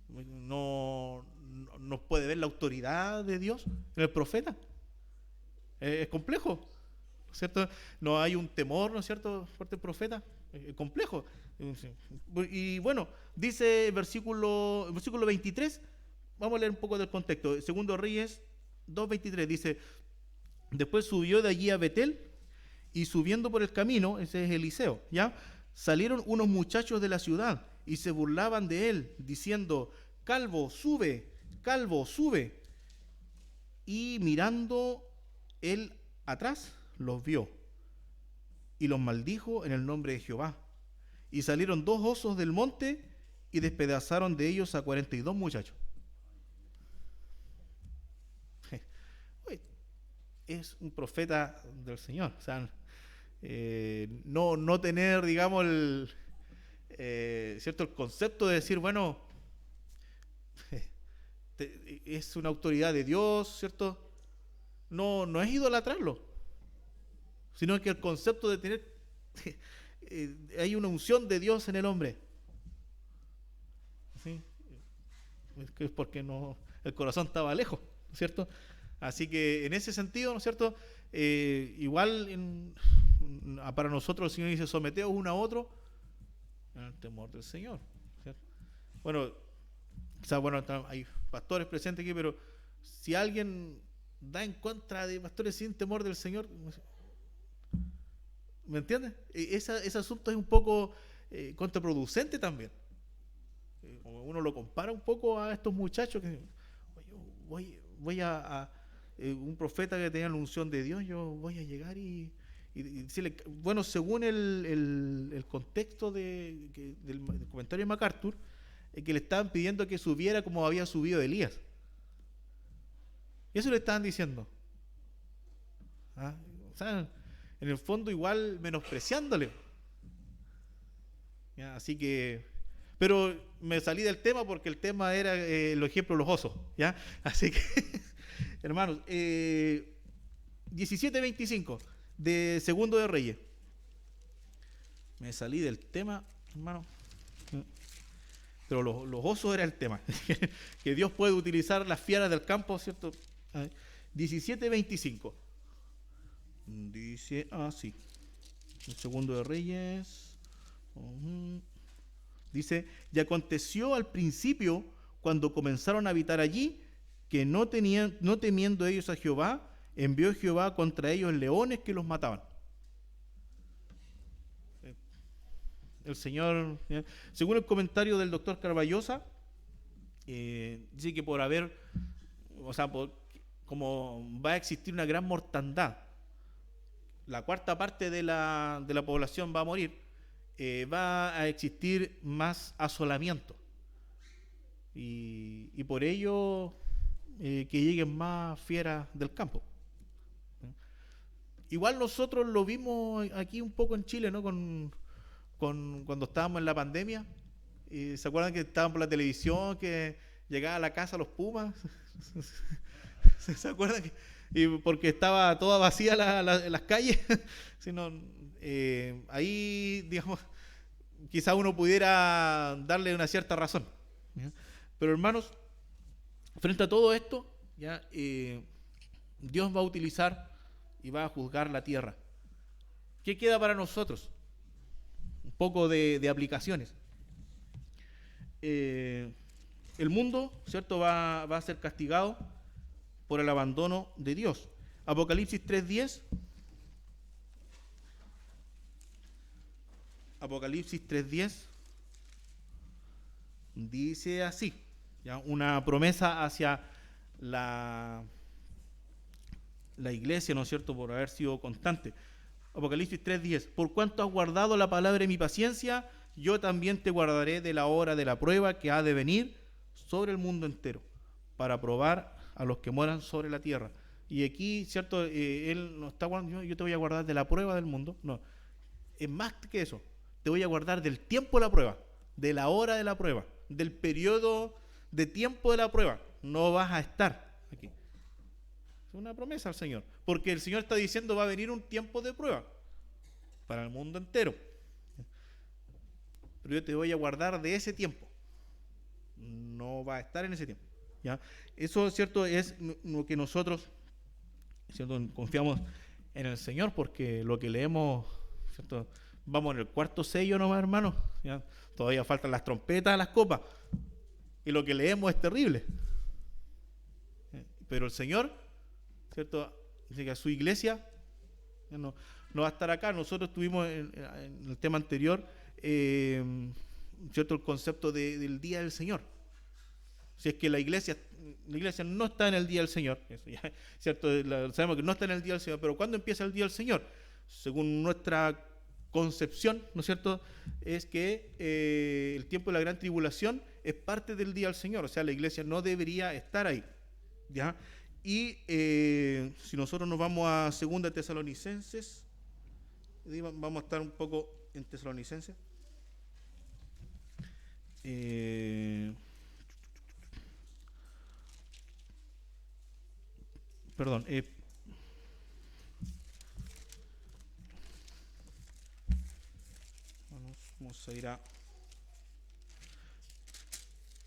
No puede ver la autoridad de Dios en el profeta. Es complejo, ¿no es cierto? No hay un temor, ¿no es cierto?, por el profeta. Es complejo. Y bueno, dice el versículo 23, vamos a leer un poco del contexto. Segundo Reyes 2.23 dice: después subió de allí a Betel, y subiendo por el camino, ese es Eliseo, ¿ya? Salieron unos muchachos de la ciudad y se burlaban de él, diciendo: calvo, sube, calvo, sube. Y mirando él atrás, los vio y los maldijo en el nombre de Jehová. Y salieron 2 osos del monte y despedazaron de ellos a 42 muchachos. Es un profeta del Señor. O sea, no tener, digamos, ¿cierto?, el concepto de decir, bueno, es una autoridad de Dios, ¿cierto? No es idolatrarlo, sino que el concepto de tener hay una unción de Dios en el hombre, ¿sí? Es porque el corazón estaba lejos, ¿cierto? Así que en ese sentido, ¿no es cierto? Igual para nosotros el Señor dice: someteos uno a otro en el temor del Señor, ¿cierto? Bueno, quizás, bueno, hay pastores presentes aquí, pero si alguien da en contra de pastores sin temor del Señor, ¿me entiendes? Ese asunto es un poco contraproducente también. Uno lo compara un poco a estos muchachos que voy a un profeta que tenía la unción de Dios, yo voy a llegar y decirle, bueno, según el contexto del comentario de MacArthur, que le estaban pidiendo que subiera como había subido Elías. Y eso le estaban diciendo. O sea, en el fondo igual menospreciándole. ¿Ya? Así que, pero me salí del tema porque el tema era el ejemplo de los osos, ¿ya? Así que, hermanos, 17:25 de Segundo de Reyes. Me salí del tema, hermano. Pero los osos era el tema. Que Dios puede utilizar las fieras del campo, ¿cierto? 17:25. Dice así. El Segundo de Reyes. Dice: y aconteció al principio, cuando comenzaron a habitar allí, que no temiendo ellos a Jehová, envió Jehová contra ellos leones que los mataban. El Señor, según el comentario del doctor Carballosa, dice que como va a existir una gran mortandad, la cuarta parte de la población va a morir, va a existir más asolamiento. Y por ello que lleguen más fieras del campo. Igual nosotros lo vimos aquí un poco en Chile, ¿no? Cuando estábamos en la pandemia. ¿Se acuerdan que estaban por la televisión que llegaba a la casa los pumas? ¿Se acuerdan? Porque estaba toda vacía las calles. Sino, ahí, digamos, quizá uno pudiera darle una cierta razón. ¿Ya? Pero hermanos, frente a todo esto, ¿ya? Dios va a utilizar y va a juzgar la tierra. ¿Qué queda para nosotros? Un poco de aplicaciones. El mundo, ¿cierto?, va a ser castigado por el abandono de Dios. Apocalipsis 3:10. Apocalipsis 3:10 dice así, ¿ya? Una promesa hacia la iglesia, ¿no es cierto?, por haber sido constante. Apocalipsis 3:10. Por cuanto has guardado la palabra de mi paciencia, yo también te guardaré de la hora de la prueba que ha de venir sobre el mundo entero, para probar a los que moran sobre la tierra. Y aquí, ¿cierto?, él no está guardando, yo te voy a guardar de la prueba del mundo. No, es más que eso. Te voy a guardar del tiempo de la prueba, de la hora de la prueba, del periodo de tiempo de la prueba. No vas a estar aquí. Es una promesa al Señor, porque el Señor está diciendo va a venir un tiempo de prueba para el mundo entero, pero yo te voy a guardar de ese tiempo. No va a estar en ese tiempo, ¿ya? Eso, ¿cierto?, es lo que nosotros, ¿cierto?, confiamos en el Señor, porque lo que leemos, ¿cierto?, vamos en el cuarto sello nomás, hermanos, ¿ya? Todavía faltan las trompetas, las copas, y lo que leemos es terrible. Pero el Señor, ¿cierto?, dice que a su iglesia no va a estar acá. Nosotros tuvimos en el tema anterior, ¿cierto?, el concepto del día del Señor. Si es que la iglesia no está en el día del Señor, eso ya, ¿cierto? Sabemos que no está en el día del Señor, pero ¿cuándo empieza el día del Señor? Según nuestra concepción, ¿no es cierto?, es que el tiempo de la gran tribulación es parte del día del Señor, o sea, la iglesia no debería estar ahí, ¿ya? Y si nosotros nos vamos a 2 Tesalonicenses, vamos a estar un poco en Tesalonicenses. Perdón. Vamos a ir a...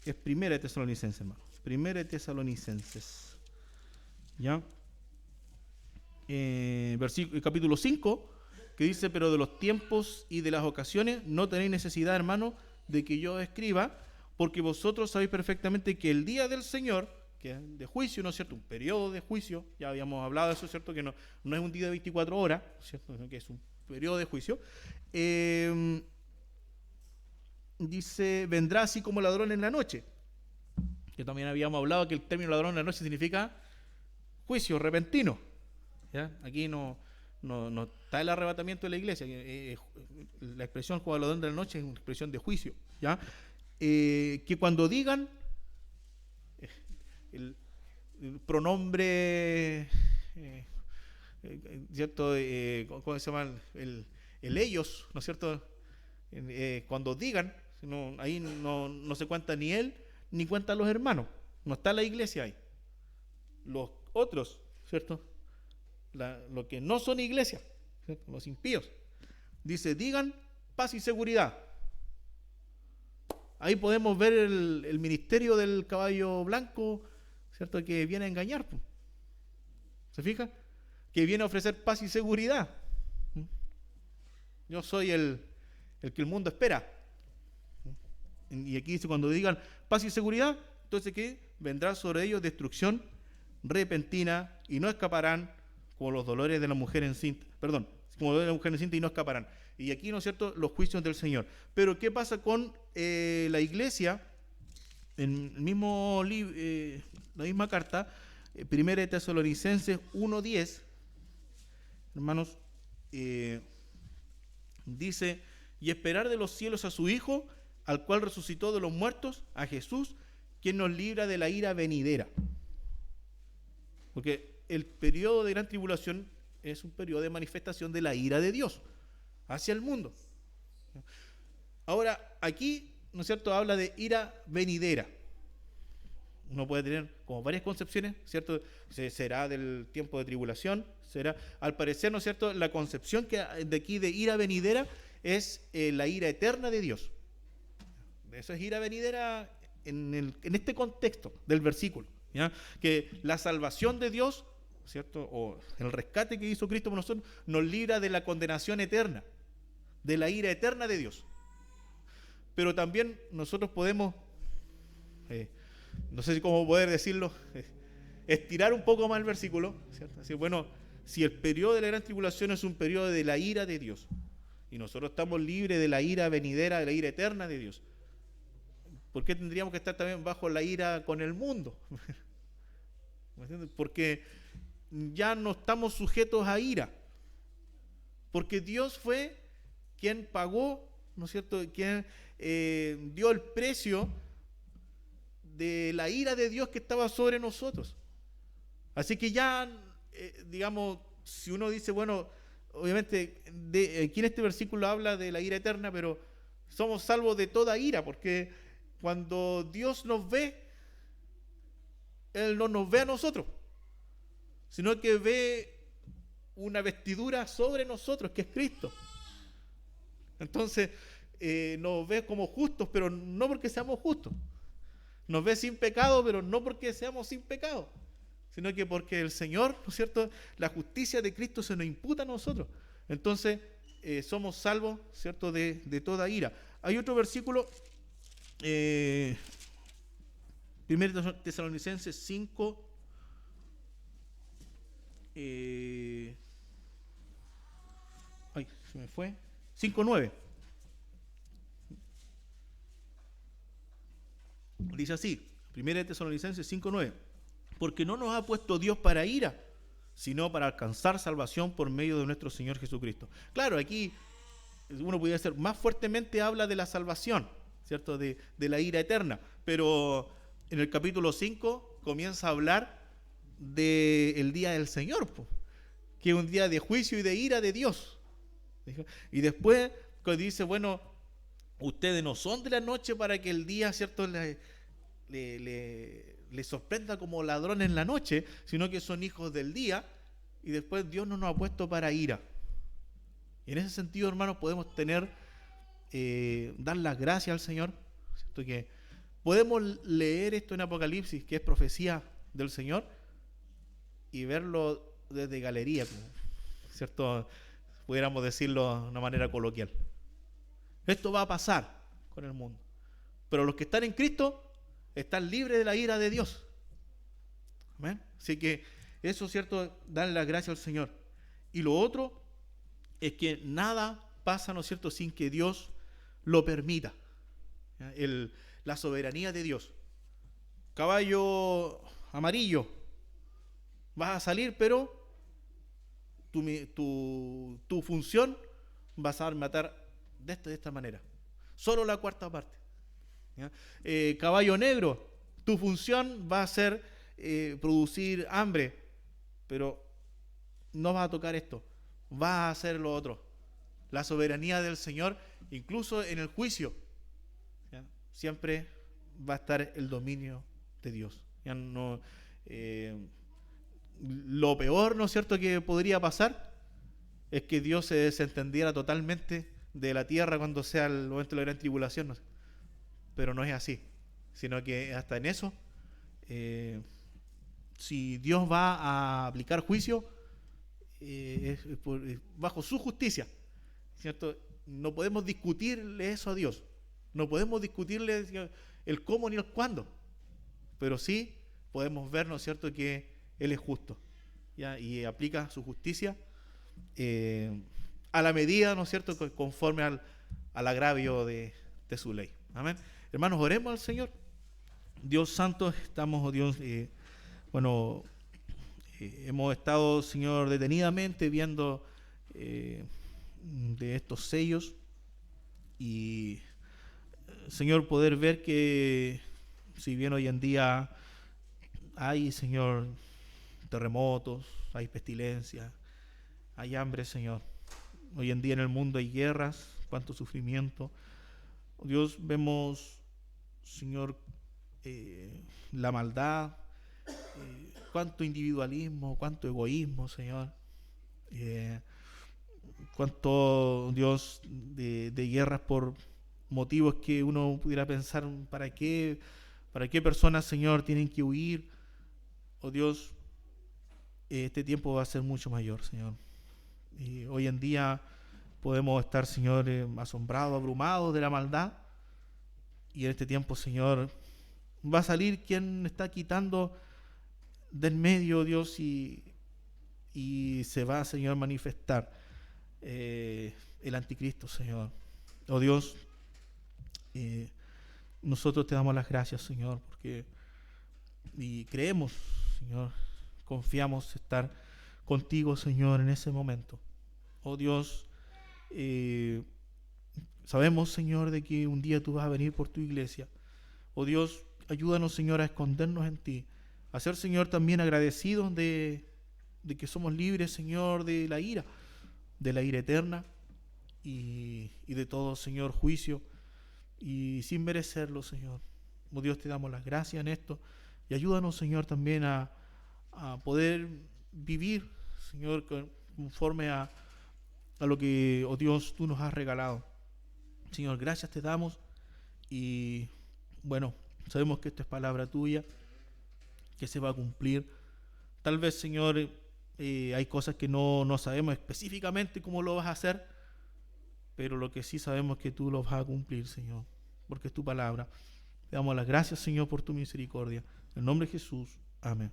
Es 1 Tesalonicenses, hermano. 1 Tesalonicenses. ¿Ya? Capítulo 5, que dice: pero de los tiempos y de las ocasiones no tenéis necesidad, hermano, de que yo escriba, porque vosotros sabéis perfectamente que el día del Señor, que es de juicio, ¿no es cierto?, un periodo de juicio, ya habíamos hablado de eso, ¿cierto?, que no es un día de 24 horas, ¿cierto?, que es un periodo de juicio, dice: vendrá así como ladrón en la noche, que también habíamos hablado que el término ladrón en la noche significa juicio repentino, ¿ya? Aquí no está el arrebatamiento de la iglesia, la expresión como ladrón de la noche es una expresión de juicio, ¿ya? Que cuando digan el pronombre, ¿cierto?, ¿cómo se llama? El ellos, ¿no es cierto? Cuando digan, ahí no se cuenta ni él, ni cuentan los hermanos, no está la iglesia ahí. Los otros, ¿cierto?, los que no son iglesia, ¿cierto?, los impíos, dice: digan paz y seguridad. Ahí podemos ver el ministerio del caballo blanco, ¿cierto?, que viene a engañar. ¿Se fija? Que viene a ofrecer paz y seguridad. Yo soy el que el mundo espera. Y aquí dice: cuando digan paz y seguridad, entonces ¿qué? vendrá sobre ellos destrucción repentina y no escaparán como los dolores de la mujer encinta. Perdón, como los dolores de la mujer encinta y no escaparán. Y aquí, ¿no es cierto?, los juicios del Señor. Pero ¿qué pasa con la iglesia? En el mismo la misma carta, 1 Tesalonicenses 1:10, hermanos, dice: y esperar de los cielos a su Hijo, al cual resucitó de los muertos, a Jesús, quien nos libra de la ira venidera. Porque el periodo de gran tribulación es un periodo de manifestación de la ira de Dios hacia el mundo. Ahora, aquí, ¿no es cierto?, habla de ira venidera. Uno puede tener como varias concepciones, ¿cierto? Será del tiempo de tribulación, será, al parecer, ¿no es cierto?, la concepción que de aquí de ira venidera es la ira eterna de Dios. Eso es ira venidera en este contexto del versículo, ¿ya? Que la salvación de Dios, ¿cierto?, o el rescate que hizo Cristo por nosotros, nos libra de la condenación eterna, de la ira eterna de Dios. Pero también nosotros podemos, no sé si cómo poder decirlo, estirar un poco más el versículo, ¿cierto? Así, bueno, si el periodo de la gran tribulación es un periodo de la ira de Dios, y nosotros estamos libres de la ira venidera, de la ira eterna de Dios, ¿por qué tendríamos que estar también bajo la ira con el mundo? ¿Me entiendes? Porque ya no estamos sujetos a ira, porque Dios fue quien pagó, ¿no es cierto?, quien dio el precio de la ira de Dios que estaba sobre nosotros. Así que ya, digamos, si uno dice, bueno, obviamente aquí en este versículo habla de la ira eterna, pero somos salvos de toda ira, porque cuando Dios nos ve, Él no nos ve a nosotros, sino que ve una vestidura sobre nosotros, que es Cristo. Entonces, nos ve como justos, pero no porque seamos justos. Nos ve sin pecado, pero no porque seamos sin pecado, sino que porque el Señor, ¿no es cierto?, la justicia de Cristo se nos imputa a nosotros. Entonces, somos salvos, ¿cierto?, de toda ira. Hay otro versículo, 1 Tesalonicenses 5, ay, se me fue, 5:9. Dice así, 1 Tesalonicenses 5:9: porque no nos ha puesto Dios para ira, sino para alcanzar salvación por medio de nuestro Señor Jesucristo. Claro, aquí uno podría decir, más fuertemente habla de la salvación, ¿cierto?, de la ira eterna, pero en el capítulo 5 comienza a hablar del día del Señor, que es un día de juicio y de ira de Dios. Y después dice, bueno, ustedes no son de la noche para que el día, ¿cierto?, le sorprenda como ladrón en la noche, sino que son hijos del día, y después Dios no nos ha puesto para ira. Y en ese sentido, hermanos, podemos tener, dar las gracias al Señor, ¿cierto?, que podemos leer esto en Apocalipsis, que es profecía del Señor, y verlo desde galería, ¿cierto?, pudiéramos decirlo de una manera coloquial. Esto va a pasar con el mundo, pero los que están en Cristo están libres de la ira de Dios. ¿Amén? Así que eso, ¿cierto?, dan las gracias al Señor. Y lo otro es que nada pasa, ¿no es cierto?, sin que Dios lo permita. La soberanía de Dios. Caballo amarillo, vas a salir, pero tu función vas a matar de esta manera. Solo la cuarta parte. Caballo negro, tu función va a ser producir hambre, pero no vas a tocar esto, vas a hacer lo otro. La soberanía del Señor, incluso en el juicio, ¿ya?, siempre va a estar el dominio de Dios. Ya no, lo peor, ¿no es cierto?, que podría pasar es que Dios se desentendiera totalmente de la tierra cuando sea el momento de la gran tribulación, ¿no? Pero no es así, sino que hasta en eso, si Dios va a aplicar juicio, es bajo su justicia, ¿cierto? No podemos discutirle eso a Dios, no podemos discutirle el cómo ni el cuándo, pero sí podemos ver, ¿no es cierto?, que Él es justo, ¿ya? Y aplica su justicia a la medida, ¿no es cierto?, conforme al agravio de su ley. Amén. Hermanos, oremos al Señor. Dios santo, estamos, oh Dios, hemos estado, Señor, detenidamente viendo de estos sellos y, Señor, poder ver que si bien hoy en día hay, Señor, terremotos, hay pestilencia, hay hambre, Señor. Hoy en día en el mundo hay guerras, cuánto sufrimiento. Oh Dios, vemos, Señor, la maldad, cuánto individualismo, cuánto egoísmo, Señor. Cuánto, Dios, de guerras por motivos que uno pudiera pensar, ¿para qué personas, Señor, tienen que huir? Oh Dios, este tiempo va a ser mucho mayor, Señor. Y hoy en día podemos estar, Señor, asombrados, abrumados de la maldad. Y en este tiempo, Señor, va a salir quien está quitando del medio, Dios, y se va, Señor, a manifestar el anticristo, Señor. Oh Dios, nosotros te damos las gracias, Señor, y creemos, Señor, confiamos estar contigo, Señor, en ese momento. Oh Dios, sabemos, Señor, de que un día tú vas a venir por tu iglesia. Oh Dios, ayúdanos, Señor, a escondernos en ti, a ser, Señor, también agradecidos de que somos libres, Señor, de la ira eterna y de todo, Señor, juicio, y sin merecerlo, Señor. Oh Dios, te damos las gracias en esto y ayúdanos, Señor, también a poder vivir, Señor, conforme a lo que, oh Dios, tú nos has regalado. Señor, gracias te damos y bueno, sabemos que esto es palabra tuya, que se va a cumplir. Tal vez, Señor, hay cosas que no sabemos específicamente cómo lo vas a hacer, pero lo que sí sabemos es que tú lo vas a cumplir, Señor, porque es tu palabra. Te damos las gracias, Señor, por tu misericordia. En el nombre de Jesús. Amén.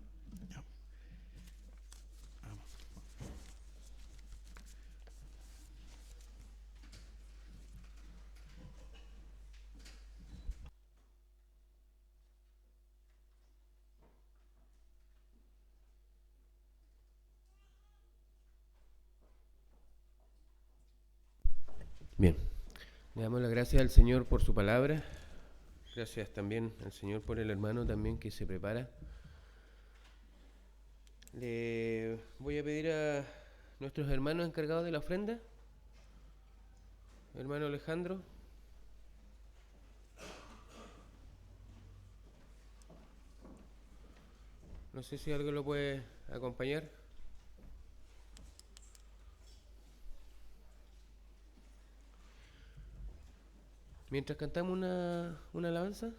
Bien, le damos las gracias al Señor por su palabra. Gracias también al Señor por el hermano también que se prepara. Le voy a pedir a nuestros hermanos encargados de la ofrenda, hermano Alejandro. No sé si algo lo puede acompañar. Mientras cantamos una alabanza.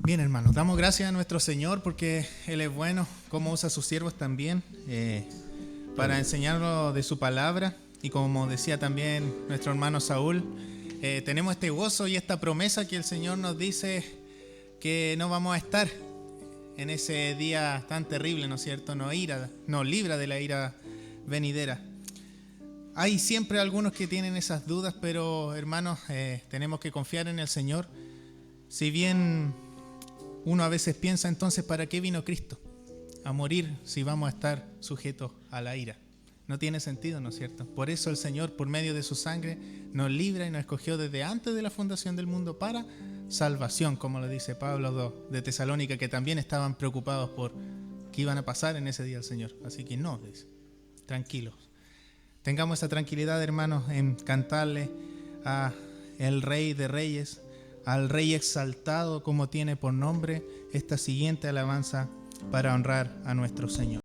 Bien, hermanos, damos gracias a nuestro Señor porque Él es bueno, como usa a sus siervos también para enseñarnos de su palabra. Y como decía también nuestro hermano Saúl, tenemos este gozo y esta promesa que el Señor nos dice que no vamos a estar en ese día tan terrible, ¿no es cierto? Nos libra de la ira venidera. Hay siempre algunos que tienen esas dudas, pero hermanos, tenemos que confiar en el Señor. Si bien uno a veces piensa, entonces, ¿para qué vino Cristo? A morir si vamos a estar sujetos a la ira. No tiene sentido, ¿no es cierto? Por eso el Señor, por medio de su sangre, nos libra y nos escogió desde antes de la fundación del mundo para salvación, como lo dice Pablo de Tesalónica, que también estaban preocupados por qué iban a pasar en ese día al Señor. Así que no, tranquilos. Tengamos esa tranquilidad, hermanos, en cantarle a el Rey de Reyes, al Rey exaltado, como tiene por nombre esta siguiente alabanza para honrar a nuestro Señor.